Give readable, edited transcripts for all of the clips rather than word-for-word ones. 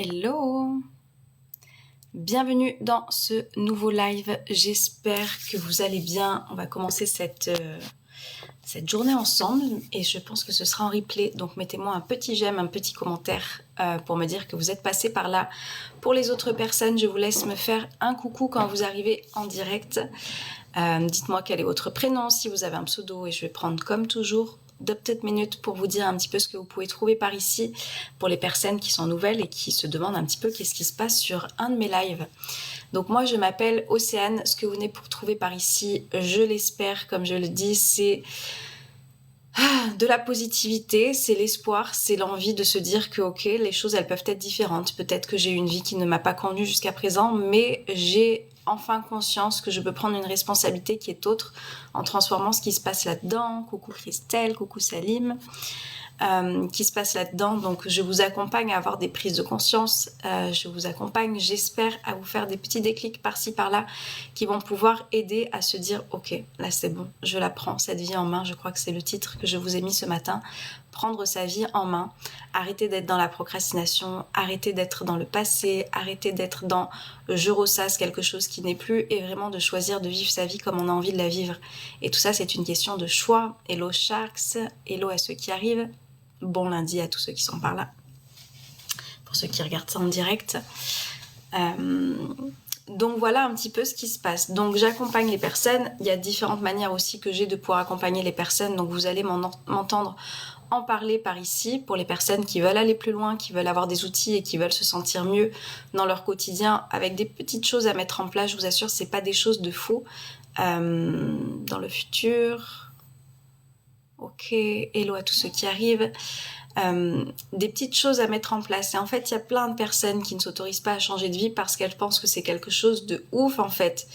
Hello! Bienvenue dans ce nouveau live. J'espère que vous allez bien. On va commencer cette journée ensemble et je pense que ce sera en replay. Donc mettez-moi un petit j'aime, un petit commentaire pour me dire que vous êtes passé par là. Pour les autres personnes, je vous laisse me faire un coucou quand vous arrivez en direct. Dites-moi quel est votre prénom, si vous avez un pseudo, et je vais prendre comme toujours 2 petites minutes pour vous dire un petit peu ce que vous pouvez trouver par ici pour les personnes qui sont nouvelles et qui se demandent un petit peu qu'est-ce qui se passe sur un de mes lives. Donc moi je m'appelle Océane, ce que vous venez pour trouver par ici, je l'espère, comme je le dis, c'est de la positivité, c'est l'espoir, c'est l'envie de se dire que ok, les choses elles peuvent être différentes. Peut-être que j'ai eu une vie qui ne m'a pas convenu jusqu'à présent, mais j'ai enfin conscience que je peux prendre une responsabilité qui est autre en transformant ce qui se passe là-dedans. Coucou Christelle, coucou Salim. Qui se passe là-dedans. Donc je vous accompagne à avoir des prises de conscience, je vous accompagne, j'espère, à vous faire des petits déclics par-ci par-là qui vont pouvoir aider à se dire ok, là c'est bon, je la prends, cette vie en main. Je crois que c'est le titre que je vous ai mis ce matin. Prendre sa vie en main, arrêter d'être dans la procrastination, arrêter d'être dans le passé, arrêter d'être dans je ressasse quelque chose qui n'est plus, et vraiment de choisir de vivre sa vie comme on a envie de la vivre. Et tout ça c'est une question de choix. Hello Sharks, hello à ceux qui arrivent. Bon lundi à tous ceux qui sont par là, pour ceux qui regardent ça en direct. Donc voilà un petit peu ce qui se passe. Donc j'accompagne les personnes. Il y a différentes manières aussi que j'ai de pouvoir accompagner les personnes. Donc vous allez m'entendre en parler par ici pour les personnes qui veulent aller plus loin, qui veulent avoir des outils et qui veulent se sentir mieux dans leur quotidien avec des petites choses à mettre en place. Je vous assure, c'est pas des choses de faux. Dans le futur... Ok, hello à tous ceux qui arrivent. Des petites choses à mettre en place. Et en fait, il y a plein de personnes qui ne s'autorisent pas à changer de vie parce qu'elles pensent que c'est quelque chose de ouf, en fait.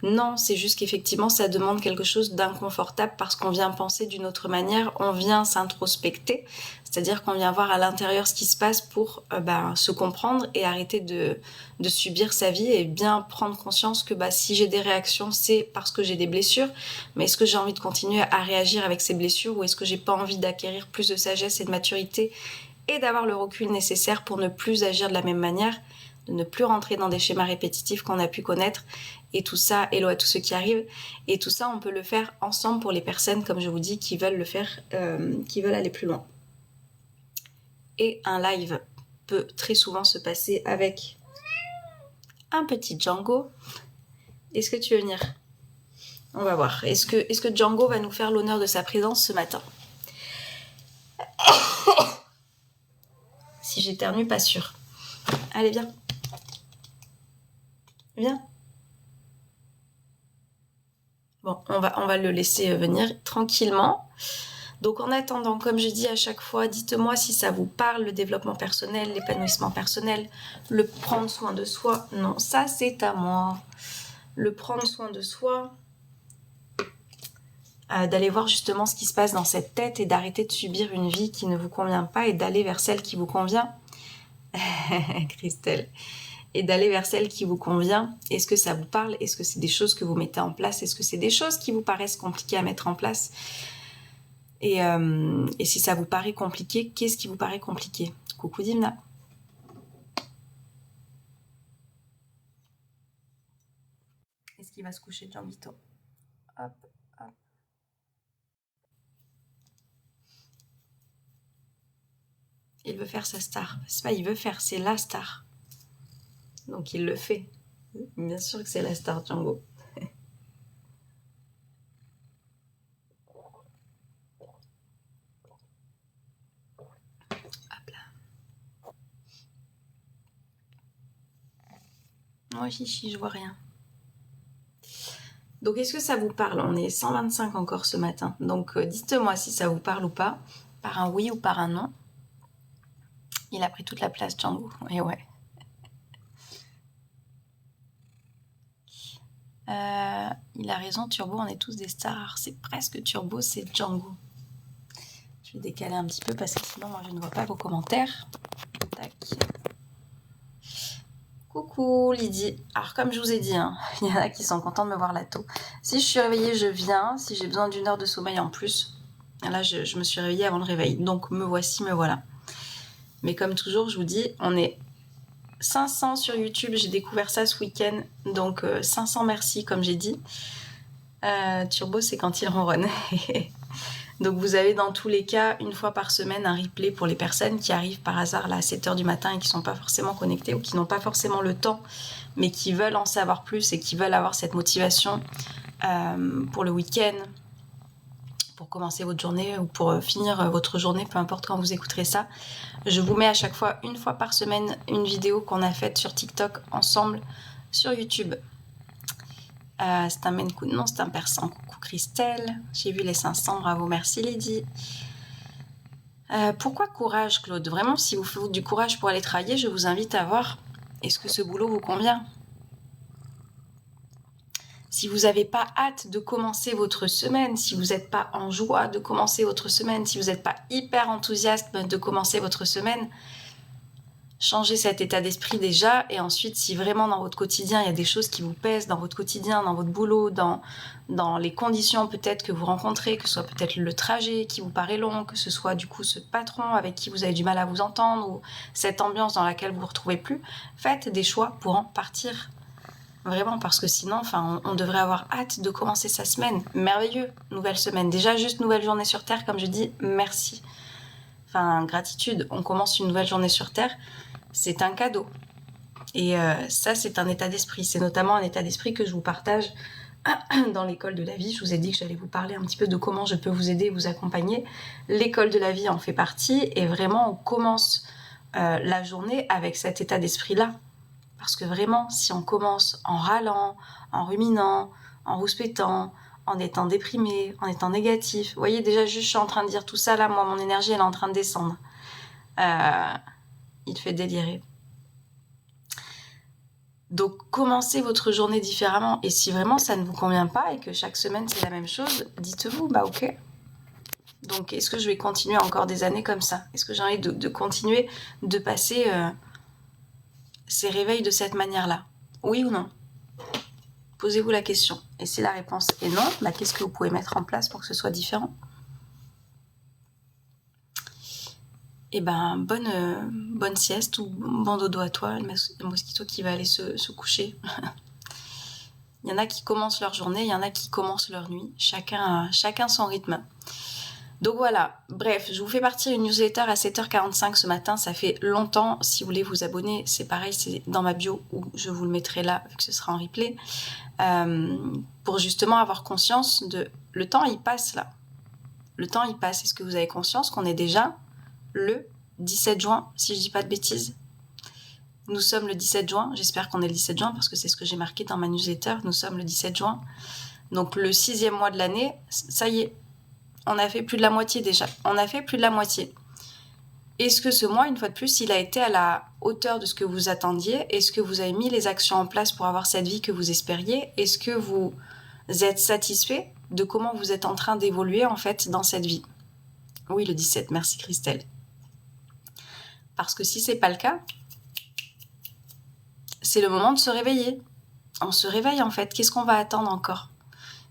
Non, c'est juste qu'effectivement, ça demande quelque chose d'inconfortable parce qu'on vient penser d'une autre manière, on vient s'introspecter, c'est-à-dire qu'on vient voir à l'intérieur ce qui se passe pour se comprendre et arrêter de subir sa vie et bien prendre conscience que si j'ai des réactions, c'est parce que j'ai des blessures, mais est-ce que j'ai envie de continuer à réagir avec ces blessures ou est-ce que j'ai pas envie d'acquérir plus de sagesse et de maturité et d'avoir le recul nécessaire pour ne plus agir de la même manière, de ne plus rentrer dans des schémas répétitifs qu'on a pu connaître. Et tout ça, hello à tous ceux qui arrivent, et tout ça on peut le faire ensemble pour les personnes, comme je vous dis, qui veulent le faire, qui veulent aller plus loin. Et un live peut très souvent se passer avec un petit Django. Est-ce que tu veux venir? On va voir. Est-ce que Django va nous faire l'honneur de sa présence ce matin? Si j'éternue, pas sûr. Allez, viens. Viens. Bon, on va le laisser venir tranquillement. Donc en attendant, comme je dis à chaque fois, dites-moi si ça vous parle, le développement personnel, l'épanouissement personnel, le prendre soin de soi. Non, ça c'est à moi. Le prendre soin de soi, d'aller voir justement ce qui se passe dans cette tête et d'arrêter de subir une vie qui ne vous convient pas et d'aller vers celle qui vous convient. Christelle. Et d'aller vers celle qui vous convient. Est-ce que ça vous parle? Est-ce que c'est des choses que vous mettez en place? Est-ce que c'est des choses qui vous paraissent compliquées à mettre en place? Et si ça vous paraît compliqué, qu'est-ce qui vous paraît compliqué? Coucou Dimna. Est-ce qu'il va se coucher, Django? Hop, hop. Il veut faire sa star. C'est pas il veut faire, c'est la star. Donc il le fait. Bien sûr que c'est la star, Django. Hop là. Moi, chichi, je vois rien. Donc, est-ce que ça vous parle? On est 125 encore ce matin. Donc, dites-moi si ça vous parle ou pas. Par un oui ou par un non. Il a pris toute la place, Django. Et ouais. Il a raison, Turbo, on est tous des stars. C'est presque Turbo, c'est Django. Je vais décaler un petit peu parce que sinon, moi, je ne vois pas vos commentaires. Tac. Coucou Lydie. Alors comme je vous ai dit, il y en a qui sont contents de me voir là tôt. Si je suis réveillée, je viens. Si j'ai besoin d'1 heure de sommeil en plus, là je me suis réveillée avant le réveil. Donc me voici, me voilà. Mais comme toujours, je vous dis, on est 500 sur YouTube, j'ai découvert ça ce week-end. Donc 500 merci comme j'ai dit. Turbo, c'est quand il ronronne. Donc vous avez dans tous les cas, une fois par semaine, un replay pour les personnes qui arrivent par hasard là, à 7h du matin et qui ne sont pas forcément connectées ou qui n'ont pas forcément le temps, mais qui veulent en savoir plus et qui veulent avoir cette motivation pour le week-end, pour commencer votre journée ou pour finir votre journée, peu importe quand vous écouterez ça. Je vous mets à chaque fois, une fois par semaine, une vidéo qu'on a faite sur TikTok ensemble sur YouTube. C'est un main coup, non, c'est un persan. Coucou Christelle, j'ai vu les 500, bravo, merci Lydie. Pourquoi courage, Claude? Vraiment, si vous faites du courage pour aller travailler, je vous invite à voir, est-ce que ce boulot vous convient? Si vous n'avez pas hâte de commencer votre semaine, si vous n'êtes pas en joie de commencer votre semaine, si vous n'êtes pas hyper enthousiaste de commencer votre semaine, changez cet état d'esprit déjà, et ensuite, si vraiment dans votre quotidien, il y a des choses qui vous pèsent, dans votre quotidien, dans votre boulot, dans les conditions peut-être que vous rencontrez, que ce soit peut-être le trajet qui vous paraît long, que ce soit du coup ce patron avec qui vous avez du mal à vous entendre, ou cette ambiance dans laquelle vous ne vous retrouvez plus, faites des choix pour en partir. Vraiment, parce que sinon, on devrait avoir hâte de commencer sa semaine. Merveilleux, nouvelle semaine. Déjà, juste nouvelle journée sur Terre, comme je dis, merci. Gratitude, on commence une nouvelle journée sur Terre. C'est un cadeau. Et ça, c'est un état d'esprit. C'est notamment un état d'esprit que je vous partage dans l'école de la vie. Je vous ai dit que j'allais vous parler un petit peu de comment je peux vous aider et vous accompagner. L'école de la vie en fait partie. Et vraiment, on commence la journée avec cet état d'esprit-là. Parce que vraiment, si on commence en râlant, en ruminant, en rouspétant, en étant déprimé, en étant négatif, vous voyez, déjà, juste je suis en train de dire tout ça, là, moi, mon énergie, elle est en train de descendre. Il fait délirer. Donc, commencez votre journée différemment. Et si vraiment ça ne vous convient pas et que chaque semaine c'est la même chose, dites-vous, bah ok. Donc, est-ce que je vais continuer encore des années comme ça? Est-ce que j'ai envie de continuer de passer ces réveils de cette manière-là? Oui ou non? Posez-vous la question. Et si la réponse est non, bah qu'est-ce que vous pouvez mettre en place pour que ce soit différent? Et ben, bonne sieste ou bon dodo à toi, le mosquito qui va aller se coucher. Il y en a qui commencent leur journée, il y en a qui commencent leur nuit. Chacun son rythme. Donc voilà, bref, je vous fais partir une newsletter à 7h45 ce matin, ça fait longtemps. Si vous voulez vous abonner, c'est pareil, c'est dans ma bio ou je vous le mettrai là, vu que ce sera en replay, pour justement avoir conscience de... Le temps, il passe là. Le temps, il passe. Est-ce que vous avez conscience qu'on est déjà le 17 juin, si je dis pas de bêtises? Nous sommes le 17 juin, j'espère qu'on est le 17 juin parce que c'est ce que j'ai marqué dans ma newsletter, nous sommes le 17 juin. Donc le 6e mois de l'année, ça y est, on a fait plus de la moitié déjà. On a fait plus de la moitié. Est-ce que ce mois, une fois de plus, il a été à la hauteur de ce que vous attendiez? Est-ce que vous avez mis les actions en place pour avoir cette vie que vous espériez? Est-ce que vous êtes satisfait de comment vous êtes en train d'évoluer en fait dans cette vie? Oui, le 17, merci Christelle. Parce que si c'est pas le cas, c'est le moment de se réveiller. On se réveille en fait. Qu'est-ce qu'on va attendre encore?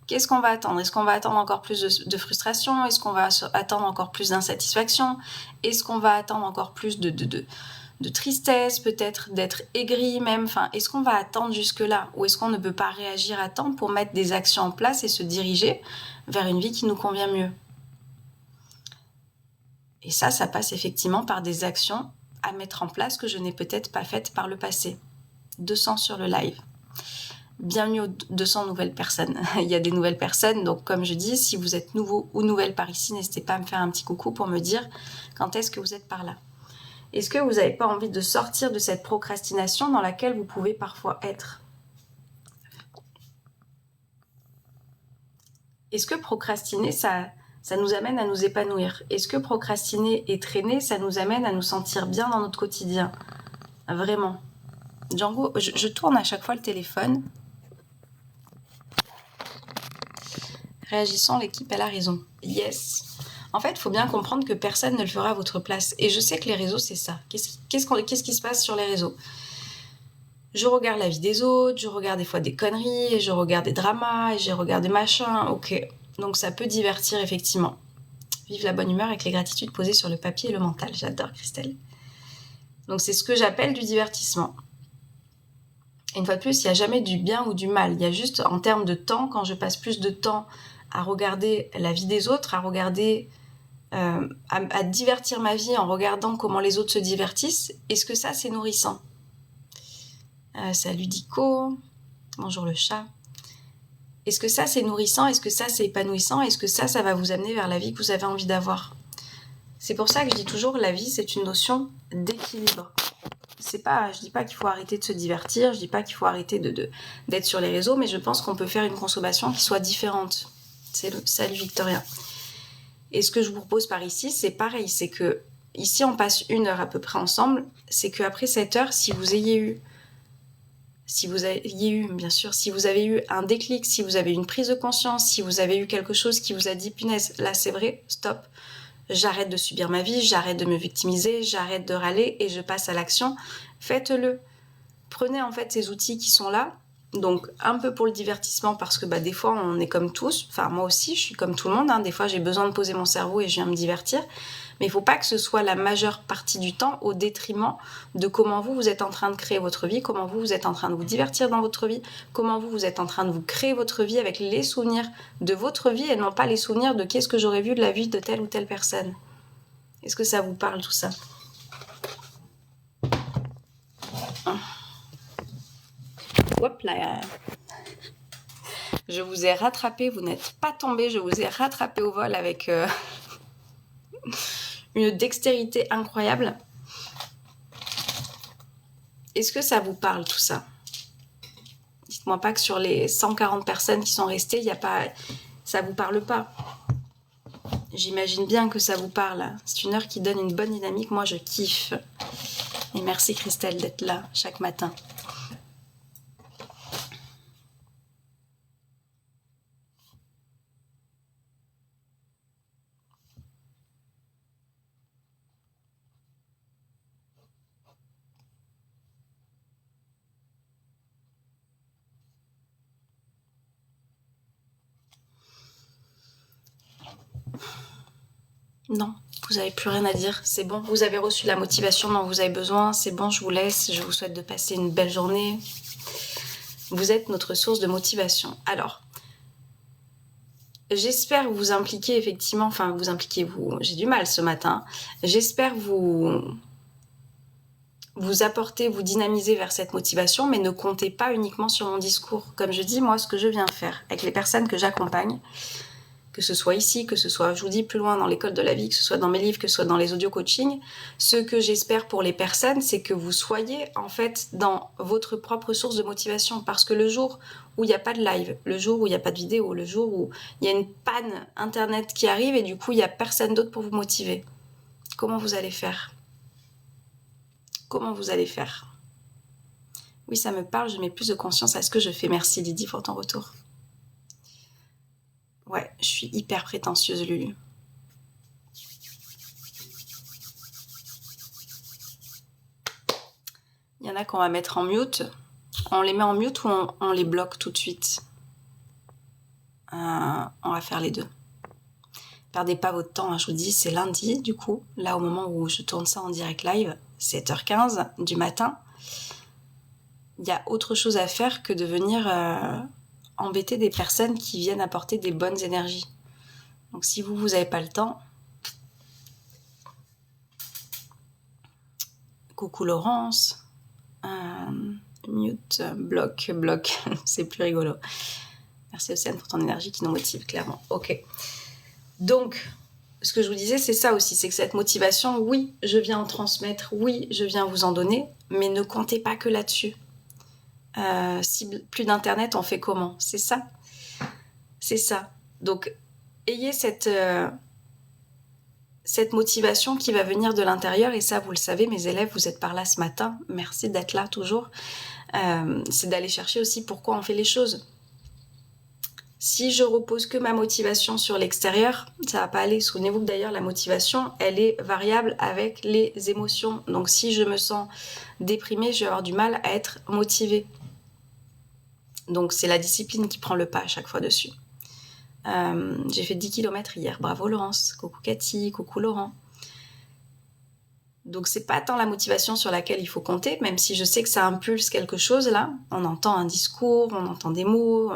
Qu'est-ce qu'on va attendre? Est-ce qu'on va attendre encore plus de frustration? Est-ce qu'on va attendre encore plus d'insatisfaction? Est-ce qu'on va attendre encore plus de tristesse, peut-être d'être aigri même? Est-ce qu'on va attendre jusque-là? Ou est-ce qu'on ne peut pas réagir à temps pour mettre des actions en place et se diriger vers une vie qui nous convient mieux? Et ça passe effectivement par des actions à mettre en place que je n'ai peut-être pas faites par le passé. 200 sur le live. Bienvenue aux 200 nouvelles personnes. Il y a des nouvelles personnes, donc comme je dis, si vous êtes nouveau ou nouvelle par ici, n'hésitez pas à me faire un petit coucou pour me dire quand est-ce que vous êtes par là. Est-ce que vous n'avez pas envie de sortir de cette procrastination dans laquelle vous pouvez parfois être? Est-ce que procrastiner, ça nous amène à nous épanouir? Est-ce que procrastiner et traîner, ça nous amène à nous sentir bien dans notre quotidien? Vraiment. Django, je tourne à chaque fois le téléphone. Réagissons, l'équipe, elle a raison. Yes. En fait, il faut bien comprendre que personne ne le fera à votre place. Et je sais que les réseaux, c'est ça. Qu'est-ce qui se passe sur les réseaux? Je regarde la vie des autres, je regarde des fois des conneries, et je regarde des dramas, et je regarde des machins. Ok. Donc ça peut divertir, effectivement. Vive la bonne humeur avec les gratitudes posées sur le papier et le mental. J'adore, Christelle. Donc c'est ce que j'appelle du divertissement. Et une fois de plus, il n'y a jamais du bien ou du mal. Il y a juste, en termes de temps, quand je passe plus de temps à regarder la vie des autres, à regarder, à divertir ma vie en regardant comment les autres se divertissent, est-ce que ça, c'est nourrissant? Salut Dico, bonjour le chat. Est-ce que ça, c'est nourrissant? Est-ce que ça, c'est épanouissant? Est-ce que ça va vous amener vers la vie que vous avez envie d'avoir? C'est pour ça que je dis toujours, la vie, c'est une notion d'équilibre. Je dis pas qu'il faut arrêter de se divertir, je dis pas qu'il faut arrêter d'être sur les réseaux, mais je pense qu'on peut faire une consommation qui soit différente. Salut Victoria. Et ce que je vous propose par ici, c'est pareil, c'est que ici on passe 1 heure à peu près ensemble, c'est qu'après cette heure, si vous avez eu un déclic, si vous avez eu une prise de conscience, si vous avez eu quelque chose qui vous a dit punaise, là c'est vrai, stop, j'arrête de subir ma vie, j'arrête de me victimiser, j'arrête de râler et je passe à l'action, faites-le. Prenez en fait ces outils qui sont là, donc un peu pour le divertissement parce que des fois on est comme tous, enfin moi aussi je suis comme tout le monde, des fois j'ai besoin de poser mon cerveau et je viens me divertir, mais il ne faut pas que ce soit la majeure partie du temps au détriment de comment vous êtes en train de créer votre vie, comment vous êtes en train de vous divertir dans votre vie, comment vous êtes en train de vous créer votre vie avec les souvenirs de votre vie et non pas les souvenirs de qu'est-ce que j'aurais vu de la vie de telle ou telle personne. Est-ce que ça vous parle tout ça? Hop là, je vous ai rattrapé, vous n'êtes pas tombé, je vous ai rattrapé au vol avec une dextérité incroyable. Est-ce que ça vous parle tout ça? Dites-moi pas que sur les 140 personnes qui sont restées, ça vous parle pas. J'imagine bien que ça vous parle. C'est une heure qui donne une bonne dynamique, moi je kiffe. Et merci Christelle d'être là chaque matin. Non, vous n'avez plus rien à dire, c'est bon, vous avez reçu la motivation dont vous avez besoin, c'est bon, je vous laisse, je vous souhaite de passer une belle journée. Vous êtes notre source de motivation. Alors, j'espère vous impliquer effectivement, j'ai du mal ce matin, j'espère vous apporter, vous dynamiser vers cette motivation, mais ne comptez pas uniquement sur mon discours. Comme je dis, moi, ce que je viens faire avec les personnes que j'accompagne, que ce soit ici, que ce soit, je vous dis, plus loin dans l'école de la vie, que ce soit dans mes livres, que ce soit dans les audio coaching, ce que j'espère pour les personnes, c'est que vous soyez en fait dans votre propre source de motivation. Parce que le jour où il n'y a pas de live, le jour où il n'y a pas de vidéo, le jour où il y a une panne internet qui arrive et du coup il n'y a personne d'autre pour vous motiver, comment vous allez faire? Comment vous allez faire? Oui, ça me parle, je mets plus de conscience à ce que je fais. Merci Lydie pour ton retour. Ouais, je suis hyper prétentieuse, Lulu. Il y en a qu'on va mettre en mute. On les met en mute ou on les bloque tout de suite? On va faire les deux. Perdez pas votre temps, je vous dis, c'est lundi, du coup. Là, au moment où je tourne ça en direct live, 7h15 du matin. Il y a autre chose à faire que de venir embêter des personnes qui viennent apporter des bonnes énergies. Donc si vous n'avez pas le temps... Coucou Laurence. Mute, bloc, c'est plus rigolo. Merci Océane pour ton énergie qui nous motive, clairement. Ok. Donc, ce que je vous disais, c'est ça aussi, c'est que cette motivation, oui, je viens en transmettre, oui, je viens vous en donner, mais ne comptez pas que là-dessus. Si plus d'internet, on fait comment? C'est ça. C'est ça. Donc, ayez cette motivation qui va venir de l'intérieur, et ça, vous le savez, mes élèves, vous êtes par là ce matin, merci d'être là toujours. C'est d'aller chercher aussi pourquoi on fait les choses. Si je repose que ma motivation sur l'extérieur, ça va pas aller. Souvenez-vous que d'ailleurs, la motivation, elle est variable avec les émotions. Donc si je me sens déprimée, je vais avoir du mal à être motivée. Donc c'est la discipline qui prend le pas à chaque fois dessus. J'ai fait 10 km hier. Bravo Laurence. Coucou Cathy. Coucou Laurent. Donc c'est pas tant la motivation sur laquelle il faut compter, même si je sais que ça impulse quelque chose là. On entend un discours, on entend des mots,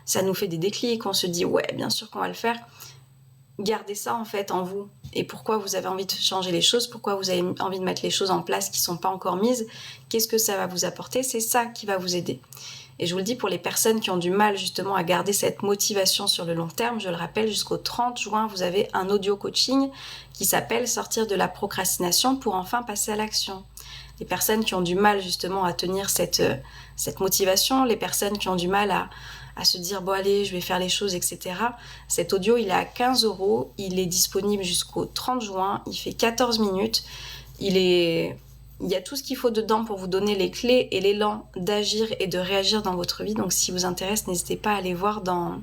ça nous fait des déclics, on se dit ouais, bien sûr qu'on va le faire. Gardez ça en fait en vous. Et pourquoi vous avez envie de changer les choses, pourquoi vous avez envie de mettre les choses en place qui sont pas encore mises, qu'est-ce que ça va vous apporter, c'est ça qui va vous aider. Et je vous le dis, pour les personnes qui ont du mal justement à garder cette motivation sur le long terme, je le rappelle, jusqu'au 30 juin, vous avez un audio coaching qui s'appelle « Sortir de la procrastination pour enfin passer à l'action ». Les personnes qui ont du mal justement à tenir cette motivation, les personnes qui ont du mal à se dire « bon allez, je vais faire les choses, etc. » Cet audio, il est à 15 €, il est disponible jusqu'au 30 juin, il fait 14 minutes, il y a tout ce qu'il faut dedans pour vous donner les clés et l'élan d'agir et de réagir dans votre vie. Donc, si ça vous intéresse, n'hésitez pas à aller voir dans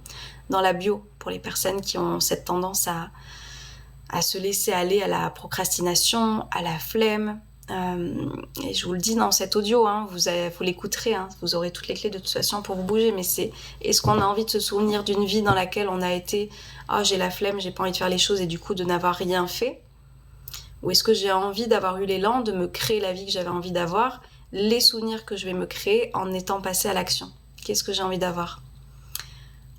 la bio pour les personnes qui ont cette tendance à se laisser aller à la procrastination, à la flemme. Et je vous le dis dans cet audio, hein, vous l'écouterez, hein, vous aurez toutes les clés de toute façon pour vous bouger. Mais est-ce qu'on a envie de se souvenir d'une vie dans laquelle on a été « oh, j'ai la flemme, j'ai pas envie de faire les choses » et du coup de n'avoir rien fait ? Ou est-ce que j'ai envie d'avoir eu l'élan de me créer la vie que j'avais envie d'avoir, les souvenirs que je vais me créer en étant passé à l'action? Qu'est-ce que j'ai envie d'avoir?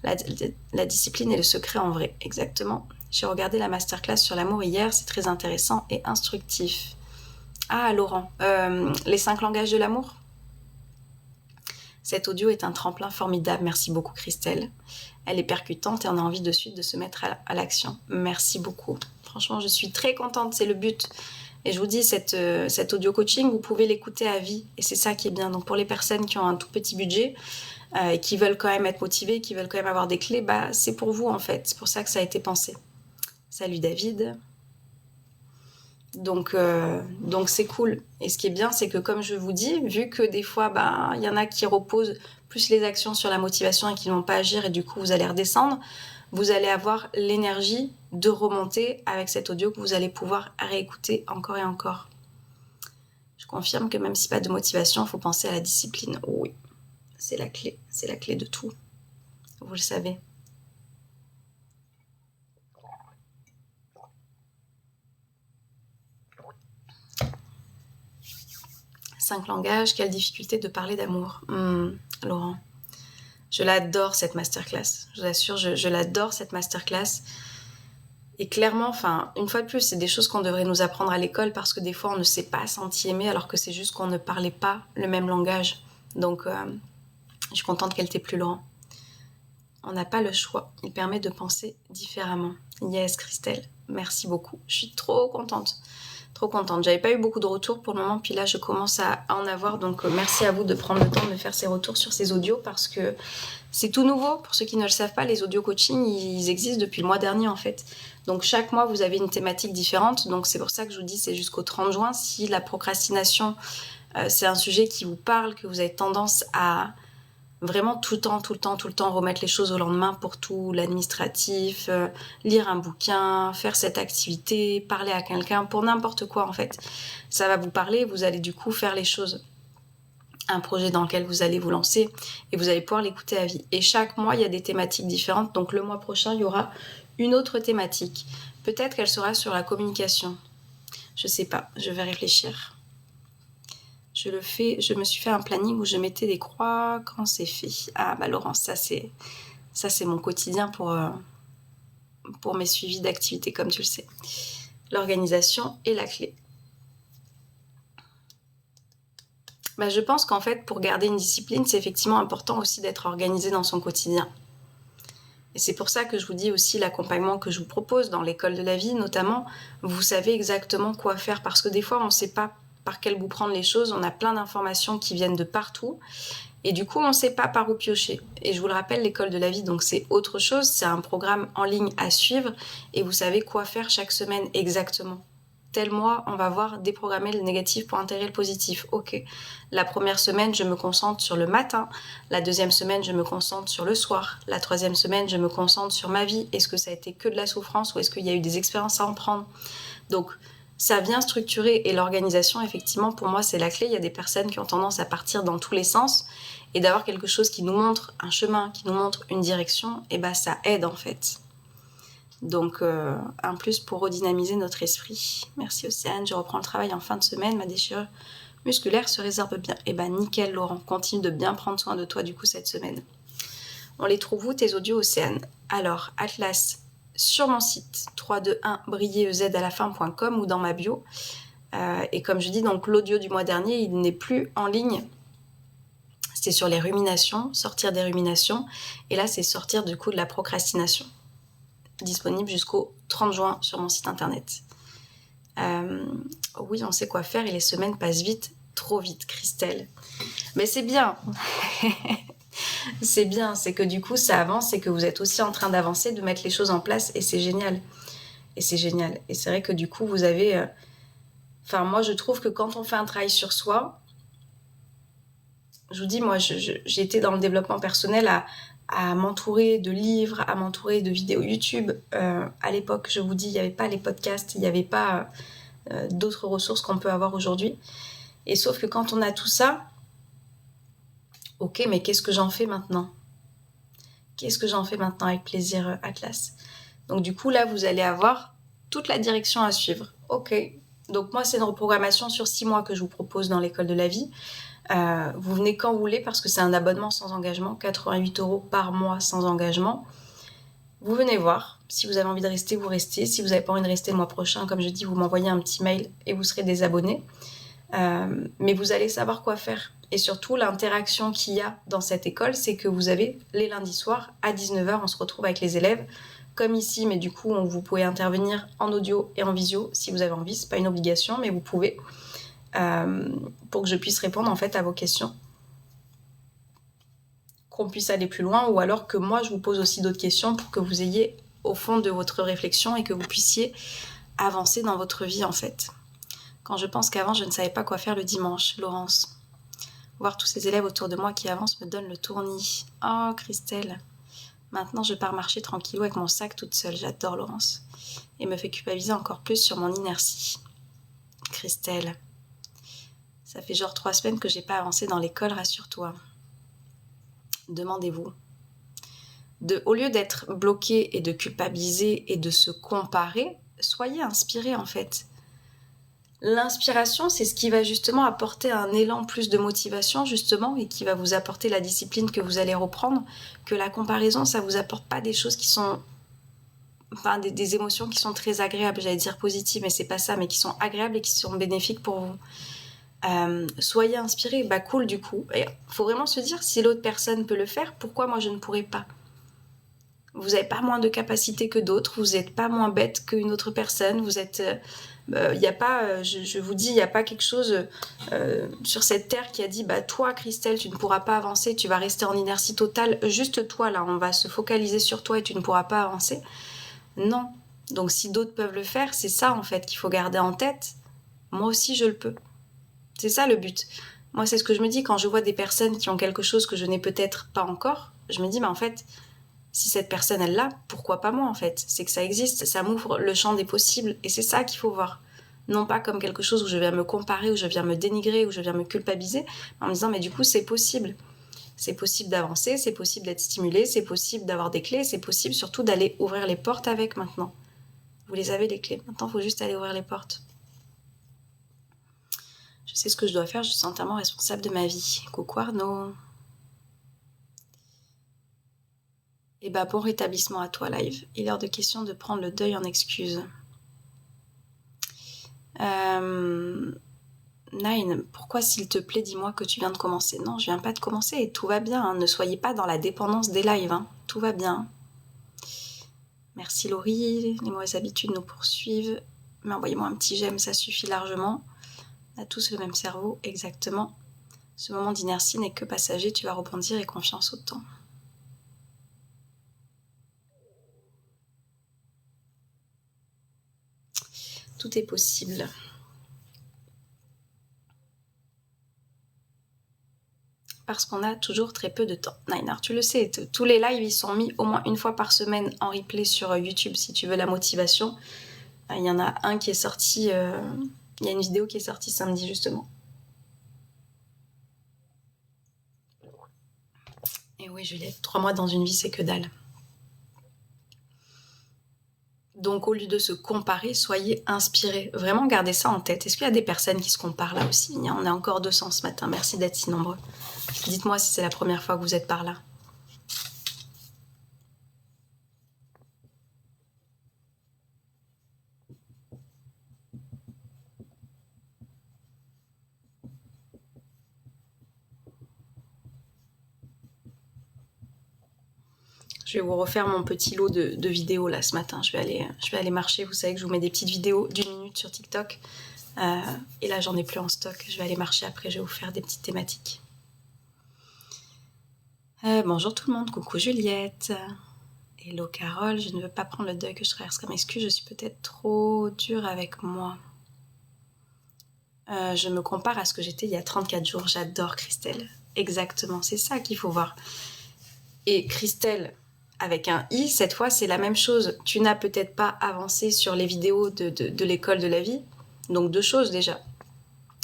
La discipline est le secret en vrai, exactement. J'ai regardé la masterclass sur l'amour hier, c'est très intéressant et instructif. Ah, Laurent, les 5 langages de l'amour? Cet audio est un tremplin formidable, merci beaucoup Christelle. Elle est percutante et on a envie de suite de se mettre à l'action. Merci beaucoup. Franchement, je suis très contente, c'est le but. Et je vous dis, cet audio coaching, vous pouvez l'écouter à vie. Et c'est ça qui est bien. Donc pour les personnes qui ont un tout petit budget, et qui veulent quand même être motivées, qui veulent quand même avoir des clés, bah, c'est pour vous en fait. C'est pour ça que ça a été pensé. Salut David. Donc c'est cool. Et ce qui est bien, c'est que comme je vous dis, vu que des fois, il y en a qui reposent plus les actions sur la motivation et qui ne vont pas agir et du coup vous allez redescendre, vous allez avoir l'énergie de remonter avec cet audio que vous allez pouvoir réécouter encore et encore. Je confirme que même si pas de motivation, il faut penser à la discipline. Oui, c'est la clé de tout. Vous le savez. « 5 langages, quelle difficulté de parler d'amour. Laurent, je l'adore cette masterclass. Je vous assure, je l'adore cette masterclass. Et clairement, une fois de plus, c'est des choses qu'on devrait nous apprendre à l'école parce que des fois, on ne s'est pas senti aimé alors que c'est juste qu'on ne parlait pas le même langage. Donc, je suis contente qu'elle t'ait plu, Laurent. On n'a pas le choix. Il permet de penser différemment. Yes, Christelle, merci beaucoup. Je suis trop contente. Trop contente. J'avais pas eu beaucoup de retours pour le moment, puis là je commence à en avoir, donc merci à vous de prendre le temps de me faire ces retours sur ces audios parce que c'est tout nouveau. Pour ceux qui ne le savent pas, les audio coaching, ils existent depuis le mois dernier en fait. Donc chaque mois vous avez une thématique différente, donc c'est pour ça que je vous dis c'est jusqu'au 30 juin. Si la procrastination c'est un sujet qui vous parle, que vous avez tendance à vraiment tout le temps remettre les choses au lendemain pour tout l'administratif, lire un bouquin, faire cette activité, parler à quelqu'un, pour n'importe quoi en fait. Ça va vous parler, vous allez du coup faire les choses. Un projet dans lequel vous allez vous lancer et vous allez pouvoir l'écouter à vie. Et chaque mois, il y a des thématiques différentes. Donc le mois prochain, il y aura une autre thématique. Peut-être qu'elle sera sur la communication. Je sais pas, je vais réfléchir. Je me suis fait un planning où je mettais des croix quand c'est fait. Ah bah Laurence, ça c'est mon quotidien pour mes suivis d'activités comme tu le sais. L'organisation est la clé. Bah, je pense qu'en fait pour garder une discipline, c'est effectivement important aussi d'être organisé dans son quotidien. Et c'est pour ça que je vous dis aussi l'accompagnement que je vous propose dans l'école de la vie notamment, vous savez exactement quoi faire parce que des fois on ne sait pas par quel bout prendre les choses, on a plein d'informations qui viennent de partout et du coup on ne sait pas par où piocher. Et je vous le rappelle, l'école de la vie, donc c'est autre chose, c'est un programme en ligne à suivre et vous savez quoi faire chaque semaine exactement. Tel mois, on va voir déprogrammer le négatif pour intégrer le positif. Ok, la première semaine, je me concentre sur le matin. La deuxième semaine, je me concentre sur le soir. La troisième semaine, je me concentre sur ma vie. Est-ce que ça a été que de la souffrance ou est-ce qu'il y a eu des expériences à en prendre? Donc, ça vient structurer et l'organisation, effectivement, pour moi, c'est la clé. Il y a des personnes qui ont tendance à partir dans tous les sens et d'avoir quelque chose qui nous montre un chemin, qui nous montre une direction, et bah ça aide en fait. Donc, un plus pour redynamiser notre esprit. Merci Océane, je reprends le travail en fin de semaine, ma déchirure musculaire se résorbe bien. Eh ben nickel Laurent, continue de bien prendre soin de toi du coup cette semaine. On les trouve où tes audios Océane? Alors, Atlas sur mon site 321briller à la fin.com ou dans ma bio. Et comme je dis, donc l'audio du mois dernier, il n'est plus en ligne. C'était sur les ruminations, sortir des ruminations. Et là, c'est sortir du coup de la procrastination. Disponible jusqu'au 30 juin sur mon site internet. Oui, on sait quoi faire et les semaines passent vite, trop vite, Christelle. Mais c'est bien. C'est bien, c'est que du coup, ça avance et que vous êtes aussi en train d'avancer, de mettre les choses en place et c'est génial. Et c'est génial. Et c'est vrai que du coup, vous avez... Enfin, moi, je trouve que quand on fait un travail sur soi, je vous dis, moi, j'ai été dans le développement personnel à m'entourer de livres, à m'entourer de vidéos YouTube. À l'époque, je vous dis, il n'y avait pas les podcasts, il n'y avait pas d'autres ressources qu'on peut avoir aujourd'hui. Et sauf que quand on a tout ça, ok, mais qu'est-ce que j'en fais maintenant? Qu'est-ce que j'en fais maintenant avec plaisir, Atlas? Donc du coup, là, vous allez avoir toute la direction à suivre. Ok, donc moi, c'est une reprogrammation sur 6 mois que je vous propose dans l'école de la vie. Vous venez quand vous voulez parce que c'est un abonnement sans engagement, 88 € par mois sans engagement. Vous venez voir. Si vous avez envie de rester, vous restez. Si vous n'avez pas envie de rester le mois prochain, comme je dis, vous m'envoyez un petit mail et vous serez désabonné. Mais vous allez savoir quoi faire. Et surtout, l'interaction qu'il y a dans cette école, c'est que vous avez les lundis soirs à 19h, on se retrouve avec les élèves, comme ici, mais du coup, vous pouvez intervenir en audio et en visio si vous avez envie. C'est pas une obligation, mais vous pouvez, pour que je puisse répondre en fait à vos questions, qu'on puisse aller plus loin, ou alors que moi, je vous pose aussi d'autres questions pour que vous ayez au fond de votre réflexion et que vous puissiez avancer dans votre vie en fait. Quand je pense qu'avant, je ne savais pas quoi faire le dimanche, Laurence. Voir tous ces élèves autour de moi qui avancent me donne le tournis. Oh, Christelle. Maintenant, je pars marcher tranquillou avec mon sac toute seule. J'adore Laurence. Et me fait culpabiliser encore plus sur mon inertie. Christelle. Ça fait genre 3 semaines que j'ai pas avancé dans l'école, rassure-toi. Demandez-vous. Au lieu d'être bloqué et de culpabiliser et de se comparer, soyez inspiré en fait. L'inspiration, c'est ce qui va justement apporter un élan plus de motivation, justement, et qui va vous apporter la discipline que vous allez reprendre, que la comparaison, ça vous apporte pas des choses qui sont... Enfin, des émotions qui sont très agréables, j'allais dire positives, mais c'est pas ça, mais qui sont agréables et qui sont bénéfiques pour vous. Soyez inspirés, bah cool du coup. Il faut vraiment se dire, si l'autre personne peut le faire, pourquoi moi je ne pourrais pas? Vous n'avez pas moins de capacité que d'autres, vous n'êtes pas moins bête qu'une autre personne, vous êtes... y a pas, je vous dis, il n'y a pas quelque chose sur cette terre qui a dit bah toi Christelle tu ne pourras pas avancer, tu vas rester en inertie totale, juste toi là, on va se focaliser sur toi et tu ne pourras pas avancer. Non. Donc si d'autres peuvent le faire, c'est ça en fait qu'il faut garder en tête. Moi aussi je le peux. C'est ça le but. Moi c'est ce que je me dis quand je vois des personnes qui ont quelque chose que je n'ai peut-être pas encore, je me dis bah en fait si cette personne elle l'a, pourquoi pas moi en fait? C'est que ça existe, ça m'ouvre le champ des possibles et c'est ça qu'il faut voir. Non pas comme quelque chose où je viens me comparer, où je viens me dénigrer, où je viens me culpabiliser, en me disant mais du coup c'est possible. C'est possible d'avancer, c'est possible d'être stimulé, c'est possible d'avoir des clés, c'est possible surtout d'aller ouvrir les portes avec maintenant. Vous les avez les clés, maintenant il faut juste aller ouvrir les portes. Je sais ce que je dois faire, je suis entièrement responsable de ma vie. Coucou Arnaud. Et bah bon rétablissement à toi live. Il est hors de question de prendre le deuil en excuse. Nine, pourquoi s'il te plaît dis-moi que tu viens de commencer? Non, je viens pas de commencer et tout va bien, hein. Ne soyez pas dans la dépendance des lives, hein. Tout va bien. Merci Laurie, les mauvaises habitudes nous poursuivent. Mais envoyez-moi un petit j'aime, ça suffit largement. On a tous le même cerveau, exactement. Ce moment d'inertie n'est que passager, tu vas rebondir et confiance au temps. Tout est possible. Parce qu'on a toujours très peu de temps. Nainard, tu le sais, tous les lives, ils sont mis au moins une fois par semaine en replay sur YouTube si tu veux la motivation. Il y en a un qui est sorti, il y a une vidéo qui est sortie samedi justement. Et oui, Juliette, 3 mois dans une vie, c'est que dalle. Donc au lieu de se comparer, soyez inspirés. Vraiment gardez ça en tête. Est-ce qu'il y a des personnes qui se comparent là aussi? On est encore 200 ce matin. Merci d'être si nombreux. Dites-moi si c'est la première fois que vous êtes par là. Je vais vous refaire mon petit lot de vidéos là ce matin. Je vais aller marcher. Vous savez que je vous mets des petites vidéos d'1 minute sur TikTok. Et là, j'en ai plus en stock. Je vais aller marcher après. Je vais vous faire des petites thématiques. Bonjour tout le monde. Coucou Juliette. Hello Carole. Je ne veux pas prendre le deuil que je traverse comme excuse. Je suis peut-être trop dure avec moi. Je me compare à ce que j'étais il y a 34 jours. J'adore Christelle. Exactement. C'est ça qu'il faut voir. Et Christelle... avec un i, cette fois, c'est la même chose. Tu n'as peut-être pas avancé sur les vidéos de l'école de la vie. Donc, 2 choses déjà.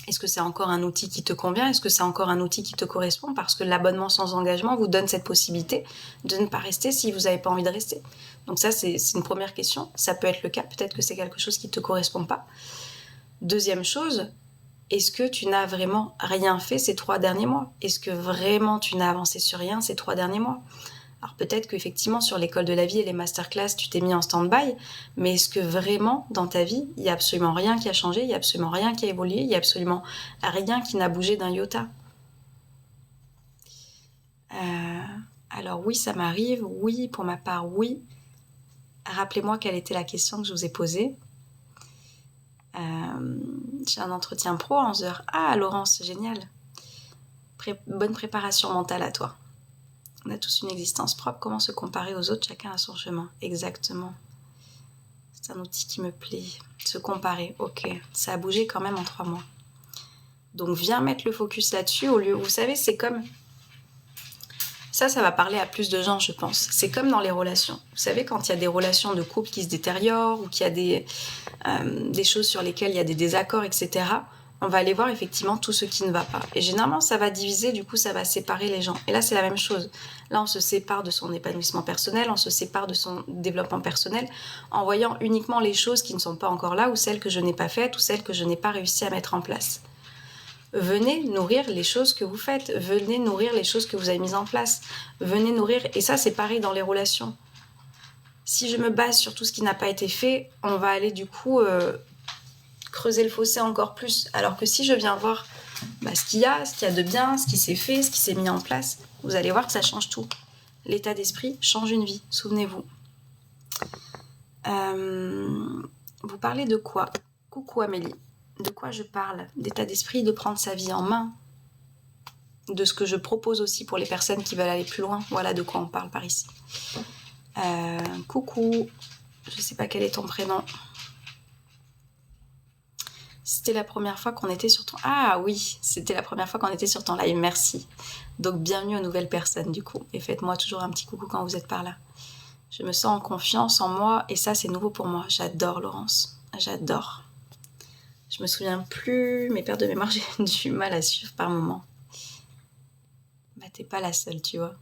Est-ce que c'est encore un outil qui te convient? Est-ce que c'est encore un outil qui te correspond? Parce que l'abonnement sans engagement vous donne cette possibilité de ne pas rester si vous n'avez pas envie de rester. Donc ça, c'est une première question. Ça peut être le cas. Peut-être que c'est quelque chose qui ne te correspond pas. Deuxième chose, est-ce que tu n'as vraiment rien fait ces 3 derniers mois? Est-ce que vraiment tu n'as avancé sur rien ces 3 derniers mois? Alors peut-être qu'effectivement sur l'école de la vie et les masterclass, tu t'es mis en stand-by, mais est-ce que vraiment dans ta vie, il n'y a absolument rien qui a changé, il n'y a absolument rien qui a évolué, il n'y a absolument rien qui n'a bougé d'un iota? Alors oui, ça m'arrive, oui, pour ma part, oui. Rappelez-moi quelle était la question que je vous ai posée. J'ai un entretien pro à 11h. Ah, Laurence, génial. Bonne préparation mentale à toi. On a tous une existence propre. Comment se comparer aux autres? Chacun a son chemin. Exactement. C'est un outil qui me plaît. Se comparer. Ok. Ça a bougé quand même en 3 mois. Donc, viens mettre le focus là-dessus au lieu... Vous savez, c'est comme... Ça va parler à plus de gens, je pense. C'est comme dans les relations. Vous savez, quand il y a des relations de couple qui se détériorent ou qu'il y a des choses sur lesquelles il y a des désaccords, etc., on va aller voir effectivement tout ce qui ne va pas. Et généralement, ça va diviser, du coup, ça va séparer les gens. Et là, c'est la même chose. Là, on se sépare de son épanouissement personnel, on se sépare de son développement personnel en voyant uniquement les choses qui ne sont pas encore là ou celles que je n'ai pas faites ou celles que je n'ai pas réussi à mettre en place. Venez nourrir les choses que vous faites, venez nourrir les choses que vous avez mises en place, venez nourrir, et ça c'est pareil dans les relations. Si je me base sur tout ce qui n'a pas été fait, on va aller du coup creuser le fossé encore plus, alors que si je viens voir ce qu'il y a de bien, ce qui s'est fait, ce qui s'est mis en place, vous allez voir que ça change tout. L'état d'esprit change une vie, souvenez-vous. Vous parlez de quoi? Coucou Amélie. De quoi je parle? D'état d'esprit, de prendre sa vie en main, de ce que je propose aussi pour les personnes qui veulent aller plus loin. Voilà de quoi on parle par ici. Coucou, je sais pas quel est ton prénom. C'était la première fois qu'on était sur ton... Ah oui, c'était la première fois qu'on était sur ton live, merci. Donc bienvenue aux nouvelles personnes du coup. Et faites-moi toujours un petit coucou quand vous êtes par là. Je me sens en confiance en moi et ça c'est nouveau pour moi. J'adore Laurence, j'adore. Je me souviens plus, mes pertes de mémoire, j'ai du mal à suivre par moment. T'es pas la seule, tu vois.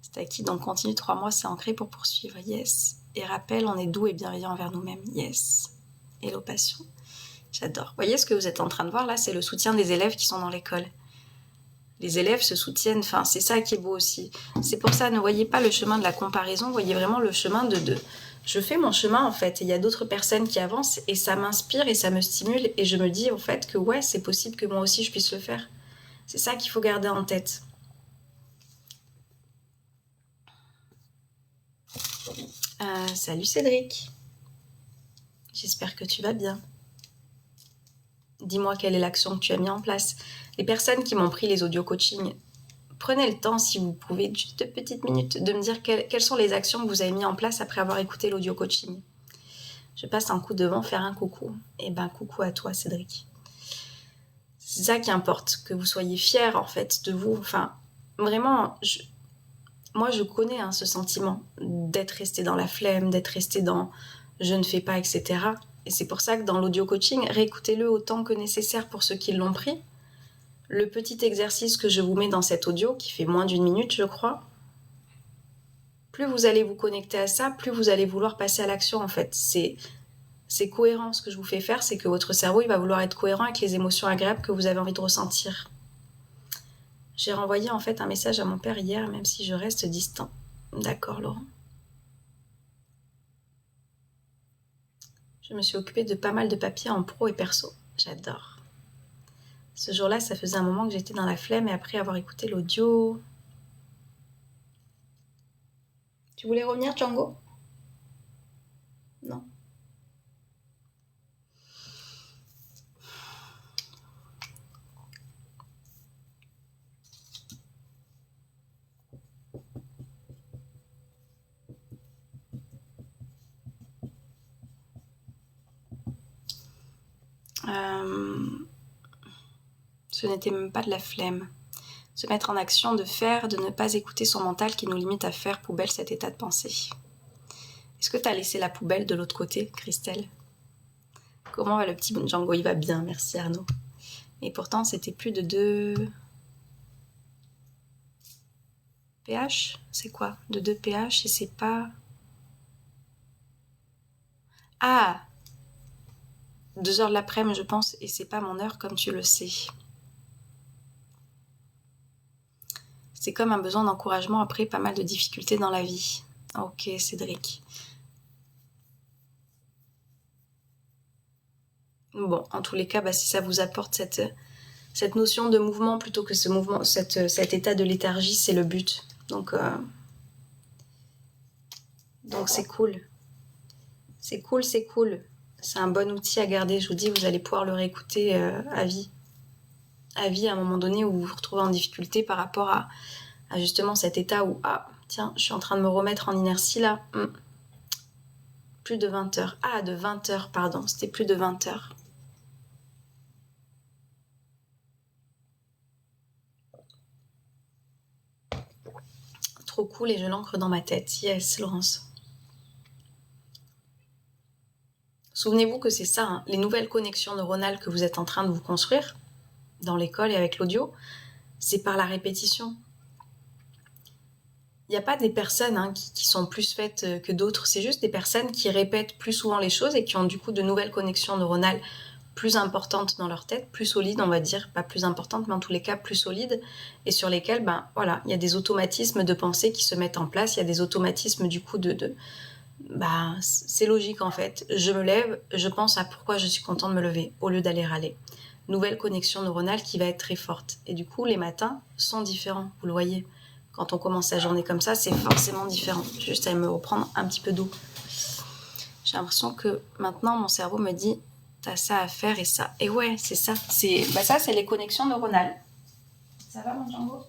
C'est acquis, donc continue 3 mois, c'est ancré pour poursuivre, yes. Et rappel, on est doux et bienveillant envers nous-mêmes, yes. Hello passion, j'adore. Vous voyez ce que vous êtes en train de voir là, c'est le soutien des élèves qui sont dans l'école. Les élèves se soutiennent, enfin c'est ça qui est beau aussi. C'est pour ça, ne voyez pas le chemin de la comparaison, voyez vraiment le chemin de... Je fais mon chemin en fait, et il y a d'autres personnes qui avancent et ça m'inspire et ça me stimule et je me dis en fait que ouais, c'est possible que moi aussi je puisse le faire. C'est ça qu'il faut garder en tête. Salut Cédric. J'espère que tu vas bien. Dis-moi quelle est l'action que tu as mis en place. Les personnes qui m'ont pris les audio coaching, prenez le temps, si vous pouvez, juste 2 petites minutes, de me dire quelles sont les actions que vous avez mis en place après avoir écouté l'audio coaching. Je passe un coup devant faire un coucou. Eh ben, coucou à toi, Cédric. C'est ça qui importe, que vous soyez fiers, en fait, de vous. Enfin, vraiment, moi, je connais ce sentiment d'être resté dans la flemme, d'être resté dans « je ne fais pas », etc. Et c'est pour ça que dans l'audio coaching, réécoutez-le autant que nécessaire pour ceux qui l'ont pris. Le petit exercice que je vous mets dans cet audio, qui fait moins d'1 minute, je crois, plus vous allez vous connecter à ça, plus vous allez vouloir passer à l'action en fait. C'est cohérent. Ce que je vous fais faire, c'est que votre cerveau, il va vouloir être cohérent avec les émotions agréables que vous avez envie de ressentir. J'ai renvoyé en fait un message à mon père hier, même si je reste distant. D'accord, Laurent. Je me suis occupée de pas mal de papiers en pro et perso. J'adore. Ce jour-là, ça faisait un moment que j'étais dans la flemme et après avoir écouté l'audio... Tu voulais revenir, Django? Non. Ce n'était même pas de la flemme. Se mettre en action, de faire, de ne pas écouter son mental qui nous limite à faire poubelle cet état de pensée. Est-ce que tu as laissé la poubelle de l'autre côté, Christelle? Comment va le petit Django? Il va bien, merci Arnaud. Et pourtant, c'était plus de 2 pH. C'est quoi? De 2 pH et c'est pas... Ah, 2 heures de l'après-midi, je pense, et c'est pas mon heure comme tu le sais. C'est comme un besoin d'encouragement après pas mal de difficultés dans la vie. Ok, Cédric. Bon, en tous les cas, si ça vous apporte cette notion de mouvement plutôt que ce mouvement, cet état de léthargie, c'est le but. Donc c'est cool. C'est cool. C'est un bon outil à garder. Je vous dis, vous allez pouvoir le réécouter à vie. À vie, à un moment donné où vous vous retrouvez en difficulté par rapport à justement cet état où, ah, tiens, je suis en train de me remettre en inertie là. Plus de 20 heures. Ah, de 20 heures, pardon. C'était plus de 20 heures. Trop cool et je l'ancre dans ma tête. Yes, Laurence. Souvenez-vous que c'est ça, hein, les nouvelles connexions neuronales que vous êtes en train de vous construire dans l'école et avec l'audio, c'est par la répétition. Il n'y a pas des personnes qui sont plus faites que d'autres, c'est juste des personnes qui répètent plus souvent les choses et qui ont du coup de nouvelles connexions neuronales plus importantes dans leur tête, plus solides on va dire, pas plus importantes mais en tous les cas plus solides, et sur lesquelles voilà, il y a des automatismes de pensée qui se mettent en place, il y a des automatismes du coup c'est logique en fait. Je me lève, je pense à pourquoi je suis contente de me lever au lieu d'aller râler. Nouvelle connexion neuronale qui va être très forte. Et du coup, les matins sont différents, vous le voyez. Quand on commence sa journée comme ça, c'est forcément différent. Juste à me reprendre un petit peu d'eau. J'ai l'impression que maintenant, mon cerveau me dit « t'as ça à faire et ça ». Et ouais, c'est ça. Ça, c'est les connexions neuronales. Ça va, mon Django?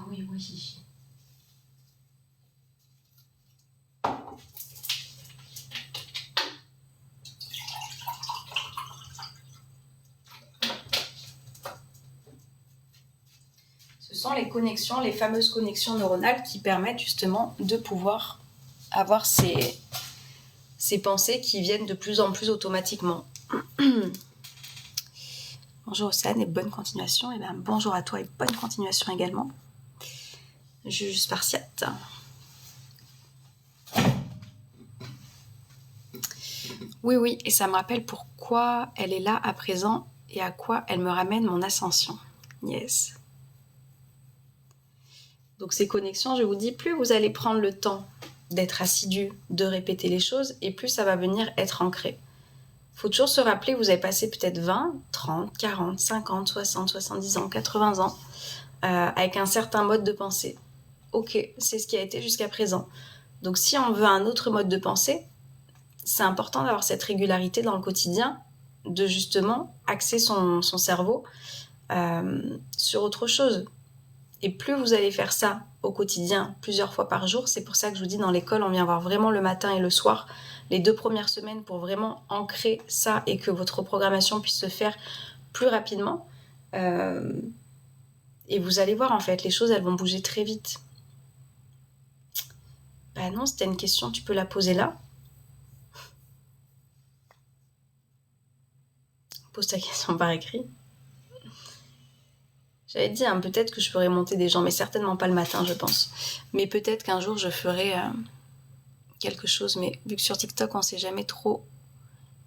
Oui. Ce sont les connexions, les fameuses connexions neuronales qui permettent justement de pouvoir avoir ces pensées qui viennent de plus en plus automatiquement. Bonjour Océane et bonne continuation. Et bonjour à toi et bonne continuation également. Juge spartiate. Oui, et ça me rappelle pourquoi elle est là à présent et à quoi elle me ramène mon ascension. Yes. Donc ces connexions, je vous dis, plus vous allez prendre le temps d'être assidu, de répéter les choses, et plus ça va venir être ancré. Il faut toujours se rappeler, vous avez passé peut-être 20, 30, 40, 50, 60, 70 ans, 80 ans, avec un certain mode de pensée. Ok, c'est ce qui a été jusqu'à présent. Donc si on veut un autre mode de pensée, c'est important d'avoir cette régularité dans le quotidien, de justement axer son cerveau sur autre chose. Et plus vous allez faire ça au quotidien, plusieurs fois par jour, c'est pour ça que je vous dis, dans l'école, on vient voir vraiment le matin et le soir, les 2 premières semaines, pour vraiment ancrer ça et que votre reprogrammation puisse se faire plus rapidement. Et vous allez voir, en fait, les choses, elles vont bouger très vite. Non, si t'as une question, tu peux la poser là. Pose ta question par écrit. J'avais dit, hein, peut-être que je ferais monter des gens, mais certainement pas le matin, je pense. Mais peut-être qu'un jour, je ferai quelque chose. Mais vu que sur TikTok, on sait jamais trop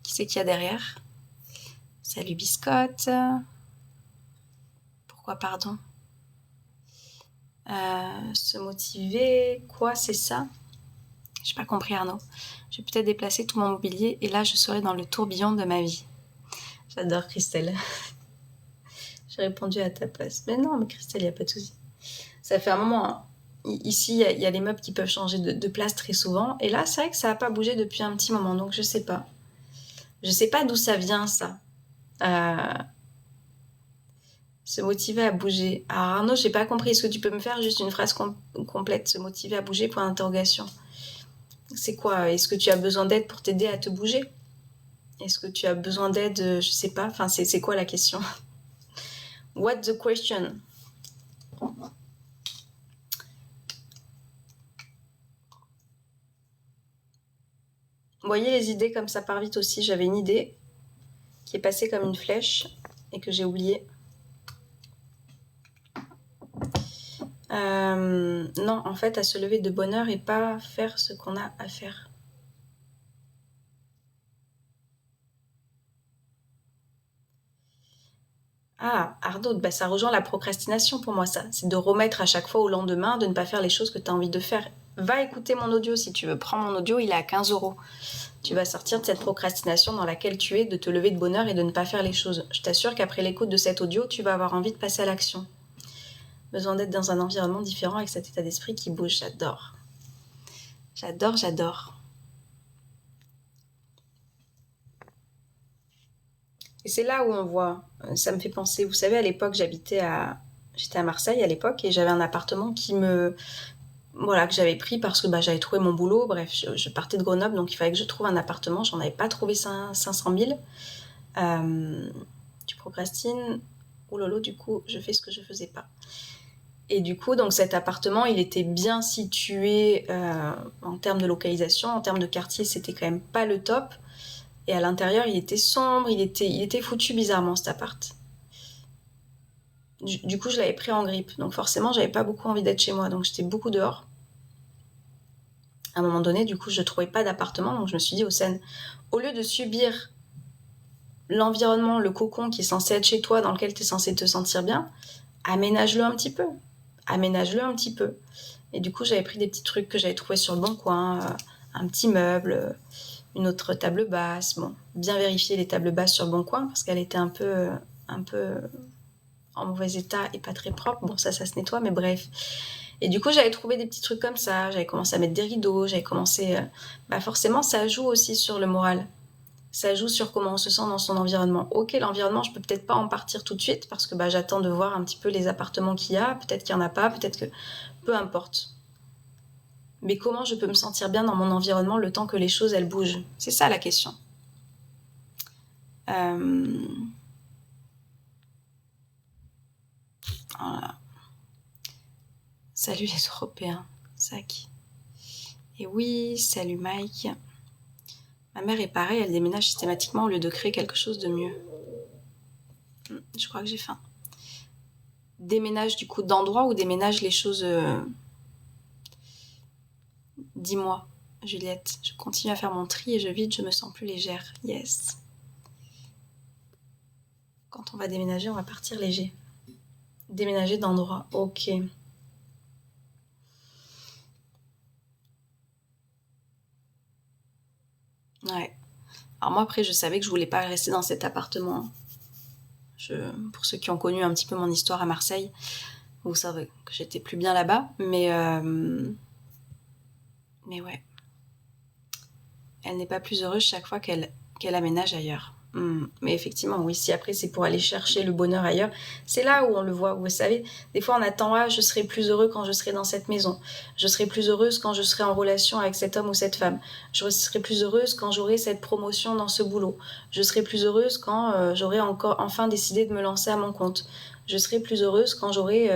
qui c'est qu'il y a derrière. Salut Biscotte. Pourquoi pardon? Se motiver, quoi, c'est ça? J'ai pas compris Arnaud. Je vais peut-être déplacer tout mon mobilier et là, je serai dans le tourbillon de ma vie. J'adore Christelle. J'ai répondu à ta place. Mais non, mais Christelle, il n'y a pas de souci. Ça fait un moment. Hein. Ici, il y a les meubles qui peuvent changer de place très souvent. Et là, c'est vrai que ça n'a pas bougé depuis un petit moment. Donc, je sais pas. Je sais pas d'où ça vient, ça. Se motiver à bouger. Alors, Arnaud, j'ai pas compris. Est-ce que tu peux me faire juste une phrase complète? Se motiver à bouger, point d'interrogation. C'est quoi? Est-ce que tu as besoin d'aide pour t'aider à te bouger? Est-ce que tu as besoin d'aide? Je sais pas. Enfin, c'est quoi la question? What's the question? Vous voyez les idées comme ça part vite aussi. J'avais une idée qui est passée comme une flèche et que j'ai oubliée. Non, en fait, à se lever de bonne heure et pas faire ce qu'on a à faire. Ah, Arnaud, bah ça rejoint la procrastination pour moi, ça. C'est de remettre à chaque fois au lendemain, de ne pas faire les choses que tu as envie de faire. Va écouter mon audio si tu veux. Prends mon audio, il est à 15 €. Tu vas sortir de cette procrastination dans laquelle tu es, de te lever de bonne heure et de ne pas faire les choses. Je t'assure qu'après l'écoute de cet audio, tu vas avoir envie de passer à l'action. Besoin d'être dans un environnement différent avec cet état d'esprit qui bouge. J'adore. J'adore, j'adore. Et c'est là où on voit, ça me fait penser, vous savez, à l'époque, j'étais à Marseille à l'époque et j'avais un appartement que j'avais pris parce que j'avais trouvé mon boulot. Bref, je partais de Grenoble, donc il fallait que je trouve un appartement. J'en avais pas trouvé 500 000. Tu procrastines. Ouh lolo, du coup, je fais ce que je faisais pas. Et du coup, donc cet appartement, il était bien situé en termes de localisation, en termes de quartier, c'était quand même pas le top. Et à l'intérieur, il était sombre, il était foutu bizarrement, cet appart. Du coup, je l'avais pris en grippe. Donc forcément, j'avais pas beaucoup envie d'être chez moi. Donc j'étais beaucoup dehors. À un moment donné, du coup, je trouvais pas d'appartement. Donc je me suis dit, Océane, au lieu de subir l'environnement, le cocon qui est censé être chez toi, dans lequel tu es censé te sentir bien, aménage-le un petit peu. Aménage-le un petit peu. Et du coup, j'avais pris des petits trucs que j'avais trouvés sur le bon coin. Un petit meuble, une autre table basse. Bon, bien vérifier les tables basses sur le bon coin parce qu'elle était un peu en mauvais état et pas très propre. Bon, ça se nettoie, mais bref. Et du coup, j'avais trouvé des petits trucs comme ça. J'avais commencé à mettre des rideaux. J'avais commencé... forcément, ça joue aussi sur le moral. Ça joue sur comment on se sent dans son environnement. Ok, l'environnement, je peux peut-être pas en partir tout de suite parce que j'attends de voir un petit peu les appartements qu'il y a. Peut-être qu'il y en a pas, peut-être que... Peu importe. Mais comment je peux me sentir bien dans mon environnement le temps que les choses, elles bougent? C'est ça la question. Voilà. Salut les Européens, Sac. Et oui, salut Mike. Ma mère est pareille, elle déménage systématiquement au lieu de créer quelque chose de mieux. Je crois que j'ai faim. Déménage du coup d'endroit ou déménage les choses... Dis-moi, Juliette, je continue à faire mon tri et je vide, je me sens plus légère. Yes. Quand on va déménager, on va partir léger. Déménager d'endroit, ok. Ouais. Alors moi après je savais que je voulais pas rester dans cet appartement. Pour ceux qui ont connu un petit peu mon histoire à Marseille, vous savez que j'étais plus bien là-bas, mais ouais. Elle n'est pas plus heureuse chaque fois qu'elle aménage ailleurs. Mais effectivement, oui, si après c'est pour aller chercher le bonheur ailleurs, c'est là où on le voit. Vous savez, des fois on attend, je serai plus heureux quand je serai dans cette maison. Je serai plus heureuse quand je serai en relation avec cet homme ou cette femme. Je serai plus heureuse quand j'aurai cette promotion dans ce boulot. Je serai plus heureuse quand j'aurai enfin décidé de me lancer à mon compte. Je serai plus heureuse quand j'aurai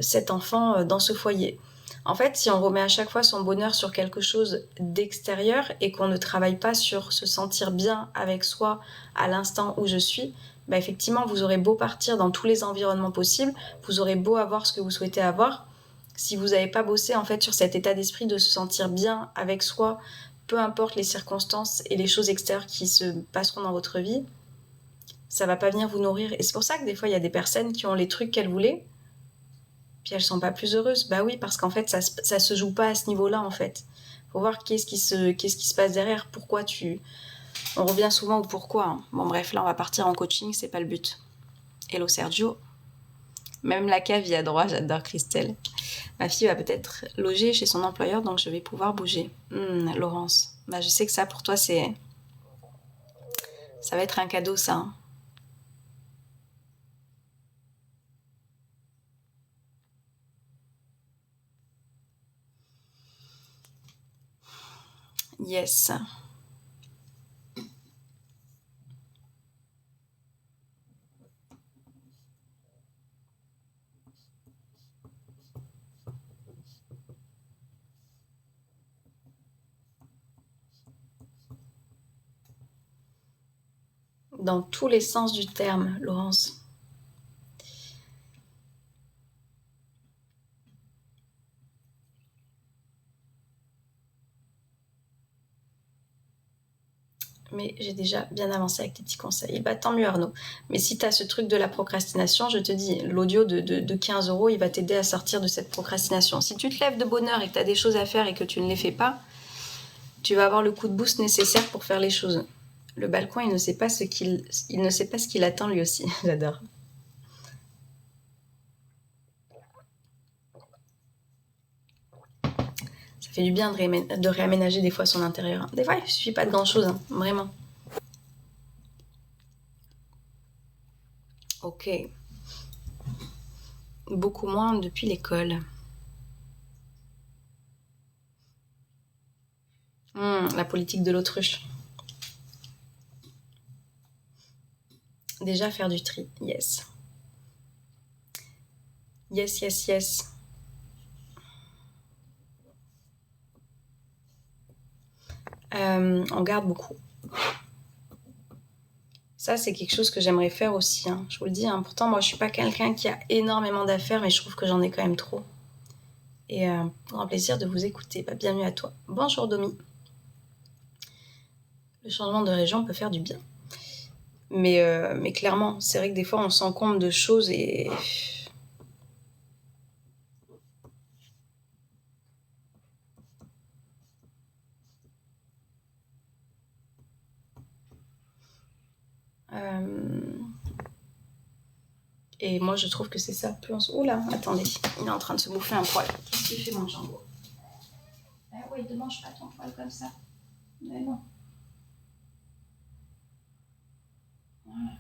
cet enfant dans ce foyer. En fait, si on remet à chaque fois son bonheur sur quelque chose d'extérieur et qu'on ne travaille pas sur se sentir bien avec soi à l'instant où je suis, bah effectivement, vous aurez beau partir dans tous les environnements possibles, vous aurez beau avoir ce que vous souhaitez avoir, si vous n'avez pas bossé en fait sur cet état d'esprit de se sentir bien avec soi, peu importe les circonstances et les choses extérieures qui se passeront dans votre vie, ça va pas venir vous nourrir. Et c'est pour ça que des fois, il y a des personnes qui ont les trucs qu'elles voulaient, puis elles sont pas plus heureuses. Bah oui, parce qu'en fait, ça se joue pas à ce niveau-là, en fait. Faut voir qu'est-ce qui se passe derrière, pourquoi tu... On revient souvent au pourquoi. Hein. Bon bref, là, on va partir en coaching, c'est pas le but. Hello Sergio. Même la cave y a droit, j'adore Christelle. Ma fille va peut-être loger chez son employeur, donc je vais pouvoir bouger. Laurence, bah, je sais que ça, pour toi, ça va être un cadeau, ça. Hein. Yes. Dans tous les sens du terme, Laurence. Mais j'ai déjà bien avancé avec tes petits conseils. Bah tant mieux Arnaud. Mais si tu as ce truc de la procrastination, je te dis, l'audio de 15 €, il va t'aider à sortir de cette procrastination. Si tu te lèves de bonne heure et que tu as des choses à faire et que tu ne les fais pas, tu vas avoir le coup de boost nécessaire pour faire les choses. Le balcon, il ne sait pas ce qu'il attend lui aussi. J'adore. Ça fait du bien de réaménager des fois son intérieur. Des fois, il ne suffit pas de grand-chose, hein, vraiment. Ok. Beaucoup moins depuis l'école. La politique de l'autruche. Déjà faire du tri, yes. Yes, yes, yes. On garde beaucoup. Ça, c'est quelque chose que j'aimerais faire aussi. Hein. Je vous le dis, hein. Pourtant, moi, je suis pas quelqu'un qui a énormément d'affaires, mais je trouve que j'en ai quand même trop. Et pour un plaisir de vous écouter. Bah, bienvenue à toi. Bonjour, Domi. Le changement de région peut faire du bien. Mais clairement, c'est vrai que des fois, on s'encombre de choses et... Et moi, je trouve que c'est ça. Plus on se... Oula, attendez, il est en train de se bouffer un poil. Qu'est-ce qu'il fait, mon Django? Ah oui, ne mange pas ton poil comme ça. Mais non. Voilà.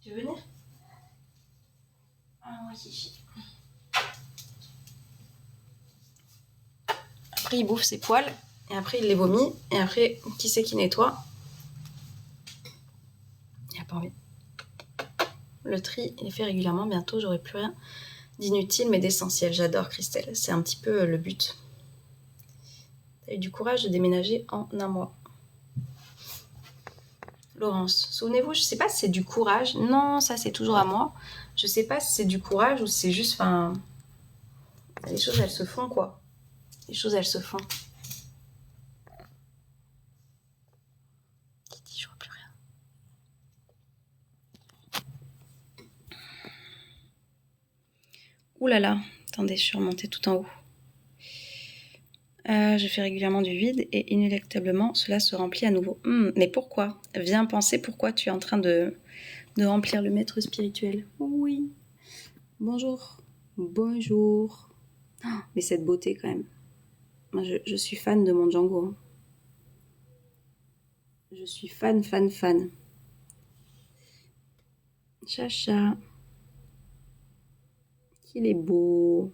Tu veux venir? Ah oui. Après, il bouffe ses poils, et après, il les vomit, et après, qui c'est qui nettoie? Il n'a pas envie. Le tri, il est fait régulièrement. Bientôt, j'aurai plus rien d'inutile, mais d'essentiel. J'adore, Christelle. C'est un petit peu le but. T'as eu du courage de déménager en un mois. Laurence, souvenez-vous, je sais pas si c'est du courage. Non, ça, c'est toujours à moi. Je sais pas si c'est du courage ou si c'est juste... Enfin, les choses, elles se font, quoi. Les choses, elles se font. Kitty, je vois plus rien. Ouh là là, attendez, je suis remontée tout en haut. Je fais régulièrement du vide et inéluctablement, cela se remplit à nouveau. Mais pourquoi? Viens penser pourquoi tu es en train de remplir le maître spirituel. Oui. Bonjour. Bonjour. Oh, mais cette beauté quand même. Moi, je suis fan de mon Django. Hein. Je suis fan. Chacha. Qu'il est beau.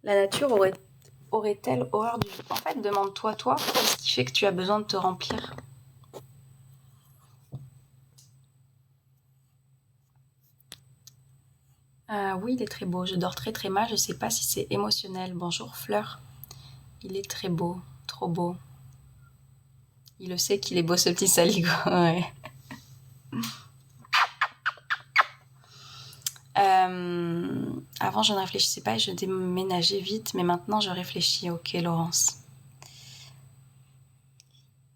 La nature aurait-elle horreur du vide? En fait, demande-toi, toi, qu'est-ce qui fait que tu as besoin de te remplir? Oui, il est très beau. Je dors très très mal. Je sais pas si c'est émotionnel. Bonjour Fleur. Il est très beau. Trop beau. Il le sait qu'il est beau ce petit saligo, ouais. Avant, je ne réfléchissais pas et je déménageais vite, mais maintenant, je réfléchis. Ok, Laurence.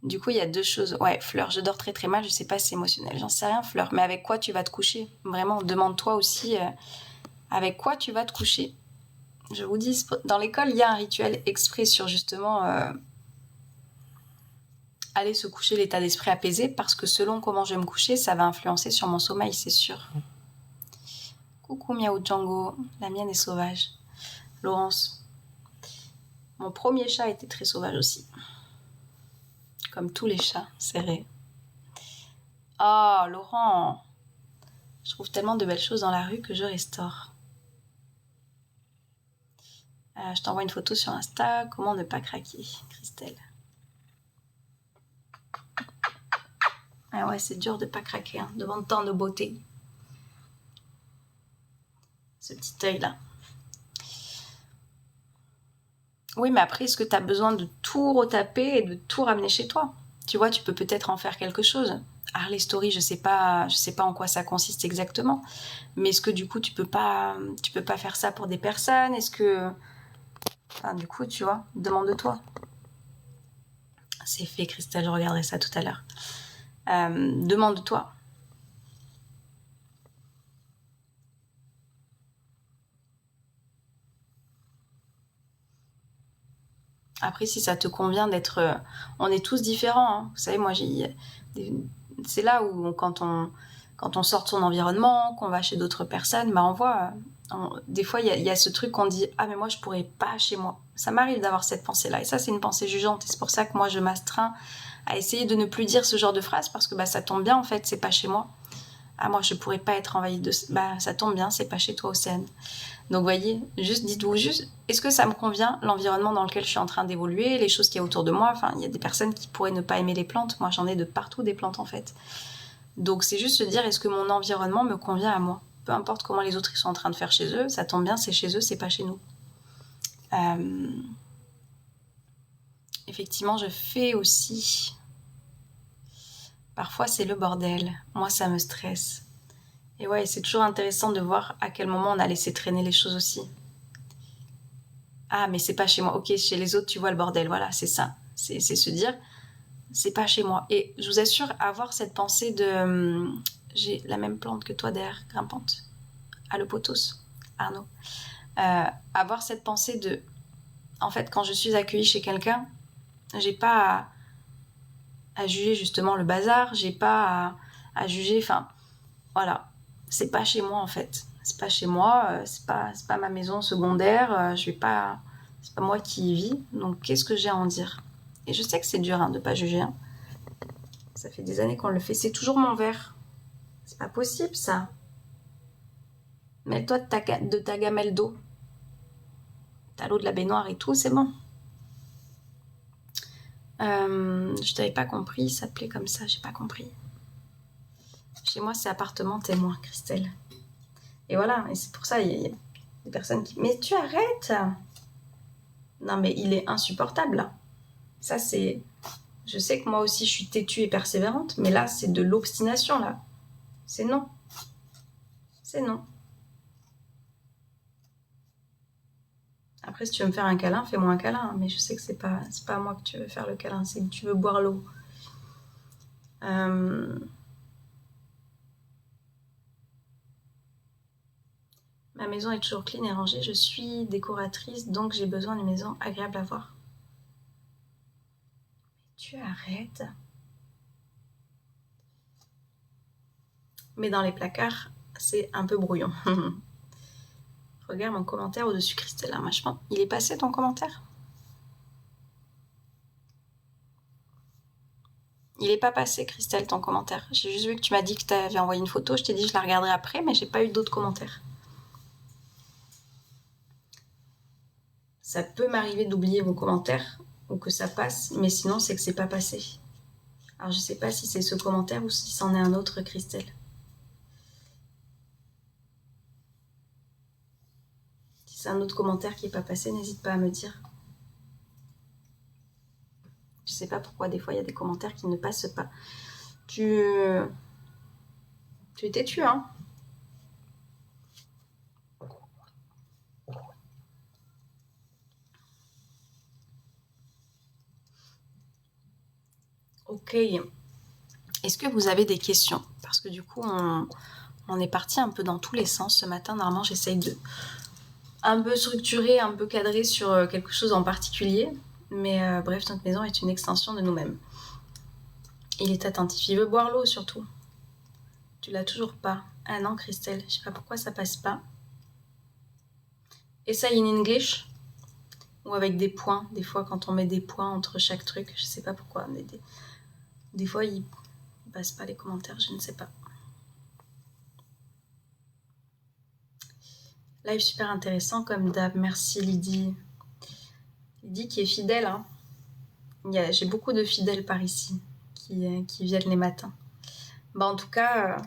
Du coup, il y a deux choses. Ouais, Fleur, je dors très très mal, je sais pas si c'est émotionnel. J'en sais rien, Fleur. Mais avec quoi tu vas te coucher? Vraiment, demande-toi aussi avec quoi tu vas te coucher. Je vous dis, dans l'école, il y a un rituel exprès sur justement aller se coucher l'état d'esprit apaisé parce que selon comment je vais me coucher, ça va influencer sur mon sommeil, c'est sûr. Coucou Miaou Django, la mienne est sauvage. Laurence, mon premier chat était très sauvage aussi. Comme tous les chats, c'est vrai. Oh, Laurent, je trouve tellement de belles choses dans la rue que je restaure. Je t'envoie une photo sur Insta. Comment ne pas craquer, Christelle? Ah ouais, c'est dur de pas craquer hein, devant tant de beauté. Ce petit œil-là. Oui, mais après, est-ce que tu as besoin de tout retaper et de tout ramener chez toi? Tu vois, tu peux peut-être en faire quelque chose. Ah, les stories, je sais pas en quoi ça consiste exactement. Mais est-ce que du coup, tu peux pas faire ça pour des personnes? Est-ce que, enfin, du coup, tu vois, demande-toi. C'est fait, Christelle, je regarderai ça tout à l'heure. Demande-toi. Après, si ça te convient d'être... on est tous différents. Hein. Vous savez, moi, c'est là où quand on sort de son environnement, qu'on va chez d'autres personnes, bah on voit... des fois, il y a ce truc qu'on dit « Ah, mais moi, je pourrais pas chez moi. » Ça m'arrive d'avoir cette pensée-là. Et ça, c'est une pensée jugeante. Et c'est pour ça que moi, je m'astreins à essayer de ne plus dire ce genre de phrase parce que bah, ça tombe bien, en fait, c'est pas chez moi. Ah, moi, je pourrais pas être envahie de... Bah, ça tombe bien, c'est pas chez toi, Océane. Donc, voyez, juste dites-vous juste, est-ce que ça me convient, l'environnement dans lequel je suis en train d'évoluer, les choses qu'il y a autour de moi? Enfin, il y a des personnes qui pourraient ne pas aimer les plantes. Moi, j'en ai de partout des plantes, en fait. Donc, c'est juste se dire, est-ce que mon environnement me convient à moi? Peu importe comment les autres ils sont en train de faire chez eux, ça tombe bien, c'est chez eux, c'est pas chez nous. Effectivement, je fais aussi... Parfois, c'est le bordel. Moi, ça me stresse. Et ouais, c'est toujours intéressant de voir à quel moment on a laissé traîner les choses aussi. Ah, mais c'est pas chez moi. Ok, chez les autres, tu vois le bordel. Voilà, c'est ça. C'est se dire, c'est pas chez moi. Et je vous assure, avoir cette pensée de... j'ai la même plante que toi derrière, grimpante. À le potos, Arnaud. Avoir cette pensée de... En fait, quand je suis accueillie chez quelqu'un, j'ai pas à juger justement le bazar. J'ai pas à juger... Enfin, voilà. C'est pas chez moi, en fait. C'est pas chez moi. C'est pas ma maison secondaire. Je vais pas... C'est pas moi qui y vis. Donc, qu'est-ce que j'ai à en dire? Et je sais que c'est dur hein, de pas juger. Hein. Ça fait des années qu'on le fait. C'est toujours mon verre. C'est pas possible, ça. Mets-toi de ta gamelle d'eau. T'as l'eau de la baignoire et tout, c'est bon. Je t'avais pas compris, il s'appelait comme ça, j'ai pas compris. Chez moi, c'est appartement témoin, Christelle. Et voilà, et c'est pour ça, il y a des personnes qui... Mais tu arrêtes! Non, mais il est insupportable, là. Ça, c'est... Je sais que moi aussi, je suis têtue et persévérante, mais là, c'est de l'obstination, là. C'est non. C'est non. Après, si tu veux me faire un câlin, fais-moi un câlin. Mais je sais que c'est pas à moi que tu veux faire le câlin, c'est que tu veux boire l'eau. Ma maison est toujours clean et rangée. Je suis décoratrice, donc j'ai besoin d'une maison agréable à voir. Tu arrêtes. Mais dans les placards, c'est un peu brouillon. Regarde mon commentaire au-dessus, Christelle. Vachement. Il est passé ton commentaire? Il est pas passé, Christelle, ton commentaire. J'ai juste vu que tu m'as dit que tu avais envoyé une photo. Je t'ai dit je la regarderai après, mais j'ai pas eu d'autres commentaires. Ça peut m'arriver d'oublier vos commentaires ou que ça passe, mais sinon c'est que c'est pas passé. Alors je sais pas si c'est ce commentaire ou si c'en est un autre, Christelle. Si c'est un autre commentaire qui est pas passé, n'hésite pas à me dire. Je sais pas pourquoi, des fois, il y a des commentaires qui ne passent pas. Tu es têtu, hein? Ok. Est-ce que vous avez des questions? Parce que du coup, on est parti un peu dans tous les sens ce matin. Normalement, j'essaye de un peu structurer, un peu cadrer sur quelque chose en particulier. Mais bref, notre maison est une extension de nous-mêmes. Il est attentif. Il veut boire l'eau surtout. Tu l'as toujours pas. Ah non, Christelle, je sais pas pourquoi ça passe pas. Essaye in English. Ou avec des points. Des fois, quand on met des points entre chaque truc, je sais pas pourquoi. Mais des fois, il passe pas les commentaires, je ne sais pas. Live super intéressant comme d'hab. Merci Lydie. Lydie qui est fidèle. Hein. J'ai beaucoup de fidèles par ici qui viennent les matins. En tout cas,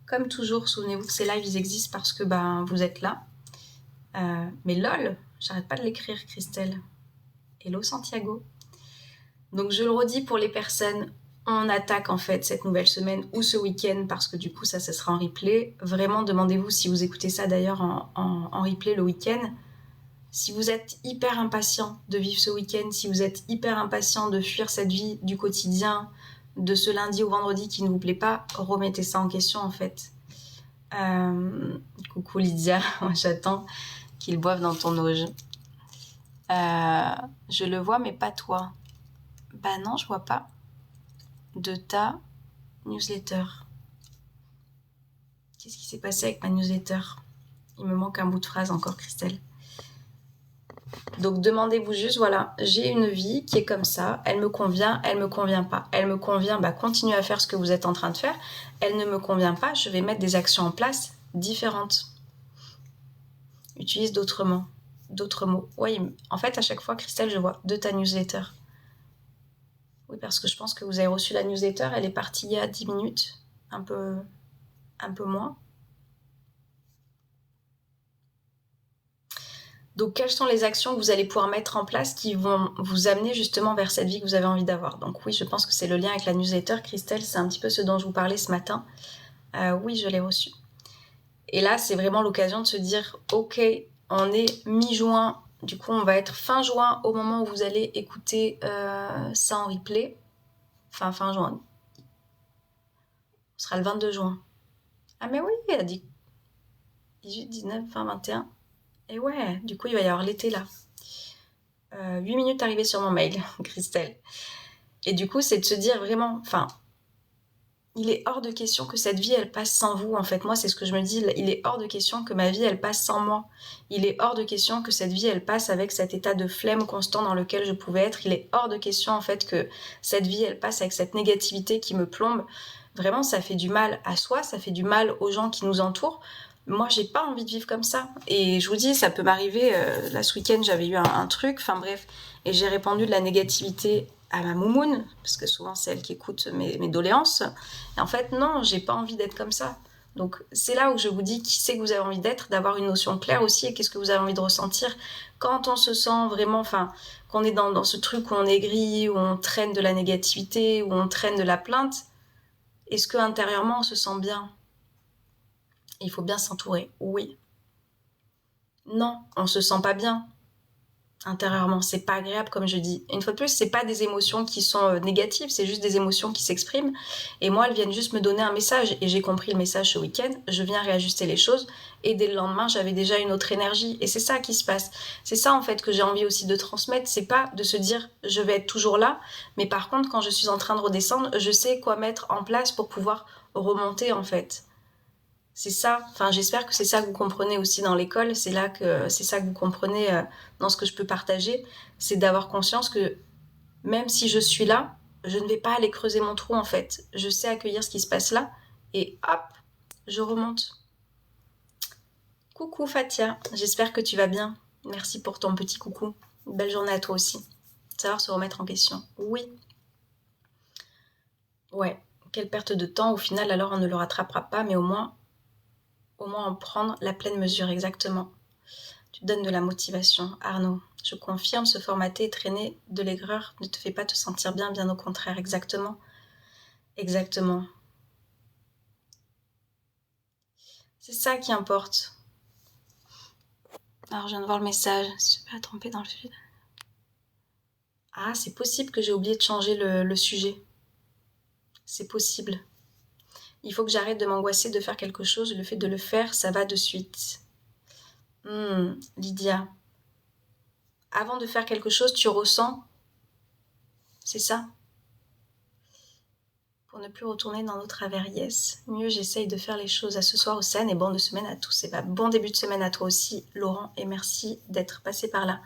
comme toujours, souvenez-vous que ces lives ils existent parce que vous êtes là. Mais lol, j'arrête pas de l'écrire, Christelle. Hello Santiago. Donc je le redis pour les personnes, on attaque en fait cette nouvelle semaine ou ce week-end parce que du coup ça sera en replay. Vraiment demandez-vous si vous écoutez ça d'ailleurs en replay le week-end. Si vous êtes hyper impatient de vivre ce week-end, si vous êtes hyper impatient de fuir cette vie du quotidien, de ce lundi au vendredi qui ne vous plaît pas, remettez ça en question en fait. Coucou Lydia, moi j'attends qu'ils boivent dans ton auge. Je le vois mais pas toi. Bah non, je vois pas de ta newsletter. Qu'est-ce qui s'est passé avec ma newsletter? Il me manque un bout de phrase encore, Christelle. Donc demandez-vous juste, voilà, j'ai une vie qui est comme ça, elle me convient pas. Elle me convient, continuez à faire ce que vous êtes en train de faire. Elle ne me convient pas, je vais mettre des actions en place différentes. Utilise d'autres mots. Oui, en fait, à chaque fois, Christelle, je vois de ta newsletter. Oui, parce que je pense que vous avez reçu la newsletter, elle est partie il y a 10 minutes, un peu moins. Donc, quelles sont les actions que vous allez pouvoir mettre en place qui vont vous amener justement vers cette vie que vous avez envie d'avoir? Donc oui, je pense que c'est le lien avec la newsletter. Christelle, c'est un petit peu ce dont je vous parlais ce matin. Oui, je l'ai reçu. Et là, c'est vraiment l'occasion de se dire, ok, on est mi-juin. Du coup, on va être fin juin au moment où vous allez écouter ça en replay. Fin juin. Ce sera le 22 juin. Ah mais oui, elle a dit 18, 19, 20, 21. Et ouais, du coup, il va y avoir l'été là. 8 minutes arrivées sur mon mail, Christelle. Et du coup, c'est de se dire vraiment, il est hors de question que cette vie, elle passe sans vous. En fait, moi, c'est ce que je me dis. Il est hors de question que ma vie, elle passe sans moi. Il est hors de question que cette vie, elle passe avec cet état de flemme constant dans lequel je pouvais être. Il est hors de question, en fait, que cette vie, elle passe avec cette négativité qui me plombe. Vraiment, ça fait du mal à soi, ça fait du mal aux gens qui nous entourent. Moi, j'ai pas envie de vivre comme ça. Et je vous dis, ça peut m'arriver. Là, ce week-end, j'avais eu un truc. Enfin bref, et j'ai répandu de la négativité à ma moumoune, parce que souvent c'est elle qui écoute mes doléances. Et en fait, non, j'ai pas envie d'être comme ça. Donc c'est là où je vous dis qui c'est que vous avez envie d'être, d'avoir une notion claire aussi, et qu'est-ce que vous avez envie de ressentir quand on se sent vraiment, qu'on est dans ce truc où on est gris, où on traîne de la négativité, où on traîne de la plainte. Est-ce que intérieurement on se sent bien? Il faut bien s'entourer, oui. Non, on se sent pas bien intérieurement, c'est pas agréable comme je dis. Une fois de plus, c'est pas des émotions qui sont négatives, c'est juste des émotions qui s'expriment. Et moi, elles viennent juste me donner un message. Et j'ai compris le message ce week-end, je viens réajuster les choses. Et dès le lendemain, j'avais déjà une autre énergie. Et c'est ça qui se passe. C'est ça en fait que j'ai envie aussi de transmettre. C'est pas de se dire je vais être toujours là. Mais par contre, quand je suis en train de redescendre, je sais quoi mettre en place pour pouvoir remonter en fait. C'est ça, j'espère que c'est ça que vous comprenez aussi dans l'école, c'est ça que vous comprenez dans ce que je peux partager, c'est d'avoir conscience que même si je suis là, je ne vais pas aller creuser mon trou en fait. Je sais accueillir ce qui se passe là et hop, je remonte. Coucou Fatia, j'espère que tu vas bien. Merci pour ton petit coucou. Une belle journée à toi aussi. Savoir se remettre en question. Oui. Ouais, quelle perte de temps au final, alors on ne le rattrapera pas, mais au moins en prendre la pleine mesure, exactement. Tu donnes de la motivation. Arnaud, Je confirme, se formater et traîner de l'aigreur ne te fait pas te sentir bien, bien au contraire. Exactement. Exactement. C'est ça qui importe. Alors, je viens de voir le message. Je suis pas trompée dans le sujet. Ah, c'est possible que j'ai oublié de changer le sujet. C'est possible. Il faut que j'arrête de m'angoisser de faire quelque chose. Le fait de le faire, ça va de suite. Lydia. Avant de faire quelque chose, tu ressens. C'est ça. Pour ne plus retourner dans nos travers, yes. Mieux, j'essaye de faire les choses. À ce soir, Océane, et bonne semaine à tous. Et bah, bon début de semaine à toi aussi, Laurent, et merci d'être passé par là.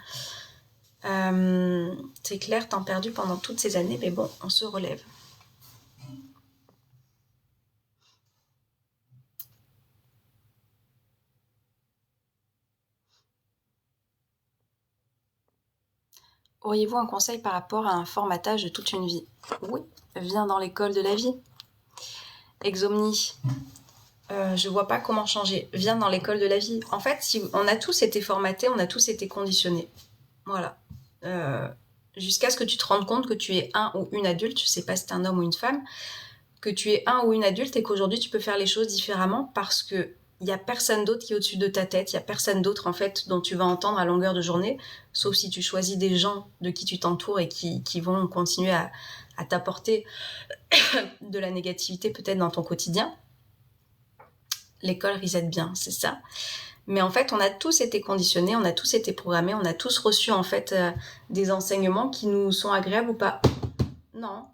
C'est clair, t'as perdu pendant toutes ces années, mais bon, on se relève. Auriez-vous un conseil par rapport à un formatage de toute une vie? Oui, viens dans l'école de la vie. Exomni, je vois pas comment changer. Viens dans l'école de la vie. En fait, si on a tous été formatés, on a tous été conditionnés. Voilà. Jusqu'à ce que tu te rendes compte que tu es un ou une adulte, je sais pas si c'est un homme ou une femme, que tu es un ou une adulte et qu'aujourd'hui tu peux faire les choses différemment parce que il y a personne d'autre qui est au-dessus de ta tête, il y a personne d'autre en fait dont tu vas entendre à longueur de journée, sauf si tu choisis des gens de qui tu t'entoures et qui vont continuer à t'apporter de la négativité peut-être dans ton quotidien. L'école reset bien, c'est ça. Mais en fait, on a tous été conditionnés, on a tous été programmés, on a tous reçu en fait des enseignements qui nous sont agréables ou pas. Non.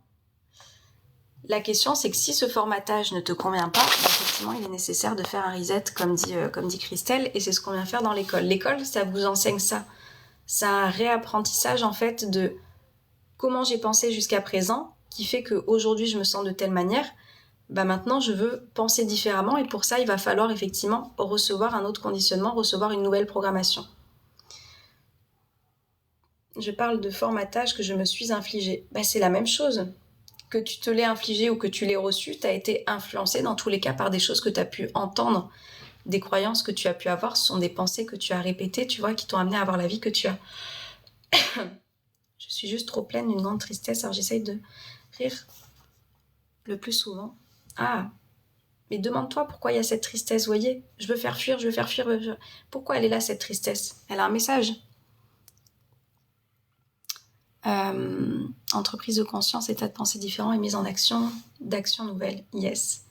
La question, c'est que si ce formatage ne te convient pas, effectivement, il est nécessaire de faire un reset, comme dit Christelle, et c'est ce qu'on vient faire dans l'école. L'école, ça vous enseigne ça. C'est un réapprentissage, en fait, de comment j'ai pensé jusqu'à présent, qui fait qu'aujourd'hui, je me sens de telle manière. Bah maintenant, je veux penser différemment, et pour ça, il va falloir effectivement recevoir un autre conditionnement, recevoir une nouvelle programmation. Je parle de formatage que je me suis infligé. Bah, c'est la même chose. Que tu te l'aies infligé ou que tu l'aies reçu, tu as été influencé dans tous les cas par des choses que tu as pu entendre, des croyances que tu as pu avoir, ce sont des pensées que tu as répétées, tu vois, qui t'ont amené à avoir la vie que tu as. Je suis juste trop pleine d'une grande tristesse, alors j'essaye de rire le plus souvent. Ah, mais demande-toi pourquoi il y a cette tristesse, vous voyez, je veux faire fuir. Pourquoi elle est là, cette tristesse? Elle a un message. Entreprise de conscience, état de pensée différent et mise en action, d'action nouvelle, yes.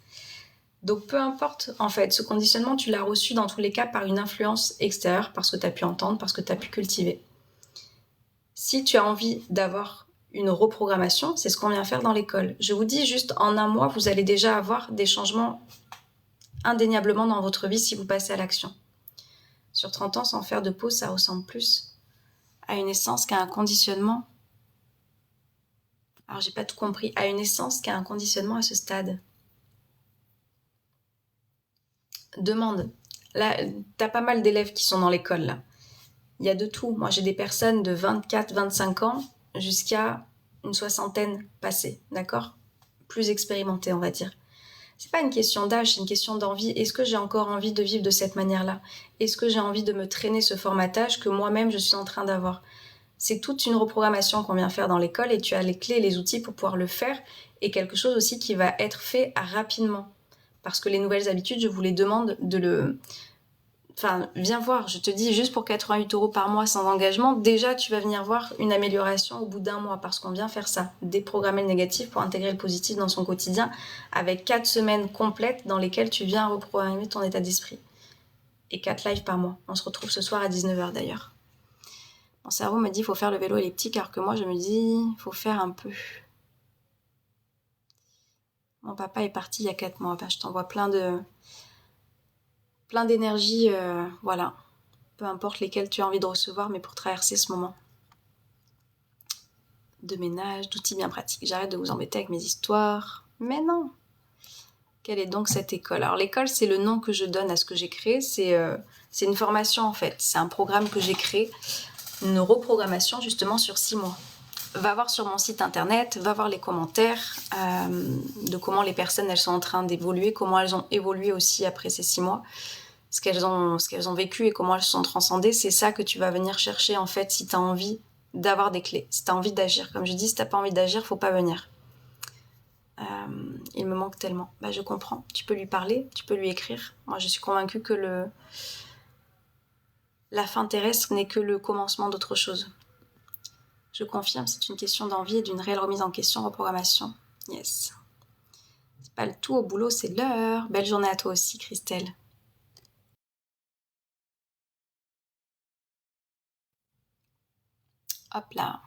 Donc peu importe, en fait, ce conditionnement, tu l'as reçu dans tous les cas par une influence extérieure, parce que tu as pu entendre, parce que tu as pu cultiver. Si tu as envie d'avoir une reprogrammation, c'est ce qu'on vient faire dans l'école. Je vous dis juste, en un mois, vous allez déjà avoir des changements indéniablement dans votre vie si vous passez à l'action. Sur 30 ans, sans faire de pause, ça ressemble plus à une essence qu'à un conditionnement. Alors, j'ai pas tout compris. À une essence qu'à un conditionnement à ce stade. Demande. Là, t'as pas mal d'élèves qui sont dans l'école, là. Il y a de tout. Moi, j'ai des personnes de 24-25 ans jusqu'à une soixantaine passées, d'accord? Plus expérimentées, on va dire. C'est pas une question d'âge, c'est une question d'envie. Est-ce que j'ai encore envie de vivre de cette manière-là? Est-ce que j'ai envie de me traîner ce formatage que moi-même je suis en train d'avoir? C'est toute une reprogrammation qu'on vient faire dans l'école et tu as les clés et les outils pour pouvoir le faire et quelque chose aussi qui va être fait rapidement. Parce que les nouvelles habitudes, je vous les demande de le... Enfin, viens voir, je te dis, juste pour 88 € par mois sans engagement, déjà tu vas venir voir une amélioration au bout d'un mois parce qu'on vient faire ça, déprogrammer le négatif pour intégrer le positif dans son quotidien avec 4 semaines complètes dans lesquelles tu viens reprogrammer ton état d'esprit. Et 4 lives par mois. On se retrouve ce soir à 19h d'ailleurs. Mon cerveau me dit qu'il faut faire le vélo elliptique alors que moi je me dis il faut faire un peu. Mon papa est parti il y a 4 mois. Ben, je t'envoie plein d'énergie, voilà. Peu importe lesquelles tu as envie de recevoir, mais pour traverser ce moment. De ménage, d'outils bien pratiques. J'arrête de vous embêter avec mes histoires. Mais non. Quelle est donc cette école? Alors l'école, c'est le nom que je donne à ce que j'ai créé. C'est une formation en fait. C'est un programme que j'ai créé. Une reprogrammation justement sur 6 mois. Va voir sur mon site internet, va voir les commentaires de comment les personnes elles sont en train d'évoluer, comment elles ont évolué aussi après ces 6 mois. ce qu'elles ont vécu et comment elles se sont transcendées, c'est ça que tu vas venir chercher en fait si tu as envie d'avoir des clés, si tu as envie d'agir. Comme je dis, si tu n'as pas envie d'agir, faut pas venir. Il me manque tellement. Bah, je comprends. Tu peux lui parler, tu peux lui écrire. Moi, je suis convaincue que la fin terrestre n'est que le commencement d'autre chose. Je confirme, c'est une question d'envie et d'une réelle remise en question, reprogrammation. Yes. C'est pas le tout au boulot, c'est l'heure. Belle journée à toi aussi, Christelle. Hop là.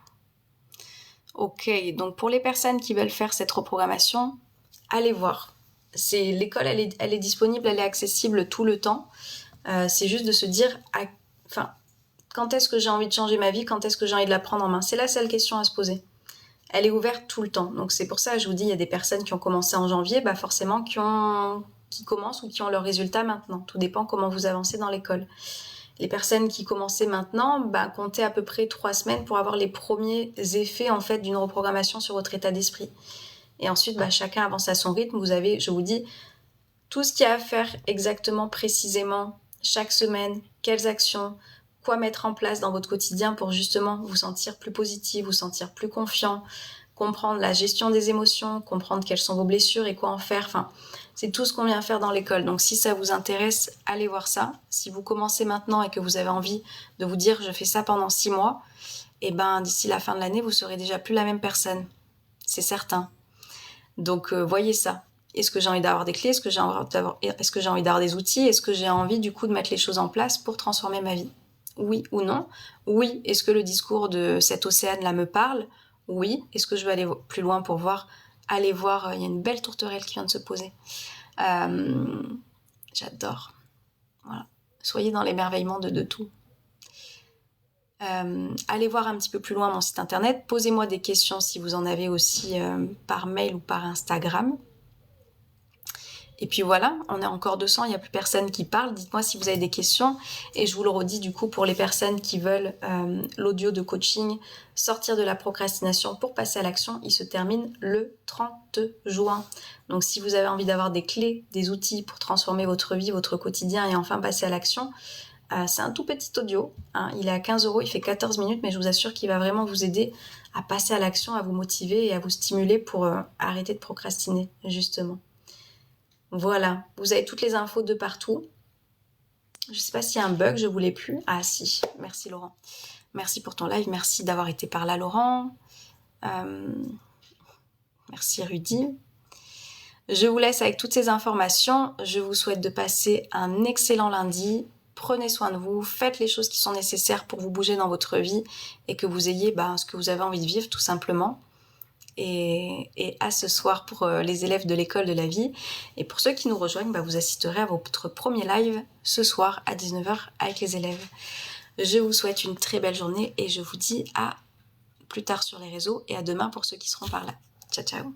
Ok, donc pour les personnes qui veulent faire cette reprogrammation, allez voir. L'école, elle est disponible, elle est accessible tout le temps. C'est juste de se dire, quand est-ce que j'ai envie de changer ma vie, quand est-ce que j'ai envie de la prendre en main. C'est la seule question à se poser. Elle est ouverte tout le temps. Donc c'est pour ça, je vous dis, il y a des personnes qui ont commencé en janvier, forcément qui commencent ou qui ont leurs résultats maintenant. Tout dépend comment vous avancez dans l'école. Les personnes qui commençaient maintenant, comptez à peu près 3 semaines pour avoir les premiers effets en fait d'une reprogrammation sur votre état d'esprit. Et ensuite, chacun avance à son rythme. Vous avez, je vous dis, tout ce qu'il y a à faire exactement, précisément, chaque semaine, quelles actions, quoi mettre en place dans votre quotidien pour justement vous sentir plus positif, vous sentir plus confiant, comprendre la gestion des émotions, comprendre quelles sont vos blessures et quoi en faire. C'est tout ce qu'on vient faire dans l'école. Donc si ça vous intéresse, allez voir ça. Si vous commencez maintenant et que vous avez envie de vous dire je fais ça pendant 6 mois, et d'ici la fin de l'année, vous serez déjà plus la même personne. C'est certain. Donc voyez ça. Est-ce que j'ai envie d'avoir des clés? Est-ce que j'ai envie d'avoir des outils? Est-ce que j'ai envie du coup de mettre les choses en place pour transformer ma vie? Oui ou non? Oui. Est-ce que le discours de cet océane là me parle? Oui. Est-ce que je veux aller plus loin pour voir? Allez voir, il y a une belle tourterelle qui vient de se poser. J'adore. Voilà. Soyez dans l'émerveillement de tout. Allez voir un petit peu plus loin mon site internet. Posez-moi des questions si vous en avez aussi par mail ou par Instagram. Et puis voilà, on est encore 200, il n'y a plus personne qui parle. Dites-moi si vous avez des questions. Et je vous le redis du coup pour les personnes qui veulent l'audio de coaching, sortir de la procrastination pour passer à l'action, il se termine le 30 juin. Donc si vous avez envie d'avoir des clés, des outils pour transformer votre vie, votre quotidien et enfin passer à l'action, c'est un tout petit audio. Il est à 15 €, il fait 14 minutes, mais je vous assure qu'il va vraiment vous aider à passer à l'action, à vous motiver et à vous stimuler pour arrêter de procrastiner, justement. Voilà, vous avez toutes les infos de partout. Je ne sais pas s'il y a un bug, je ne voulais plus. Ah si, merci Laurent. Merci pour ton live, merci d'avoir été par là Laurent. Merci Rudy. Je vous laisse avec toutes ces informations. Je vous souhaite de passer un excellent lundi. Prenez soin de vous, faites les choses qui sont nécessaires pour vous bouger dans votre vie et que vous ayez ce que vous avez envie de vivre tout simplement. Et à ce soir pour les élèves de l'école de la vie. Et pour ceux qui nous rejoignent, vous assisterez à votre premier live ce soir à 19 h avec les élèves. Je vous souhaite une très belle journée et je vous dis à plus tard sur les réseaux et à demain pour ceux qui seront par là. Ciao, ciao.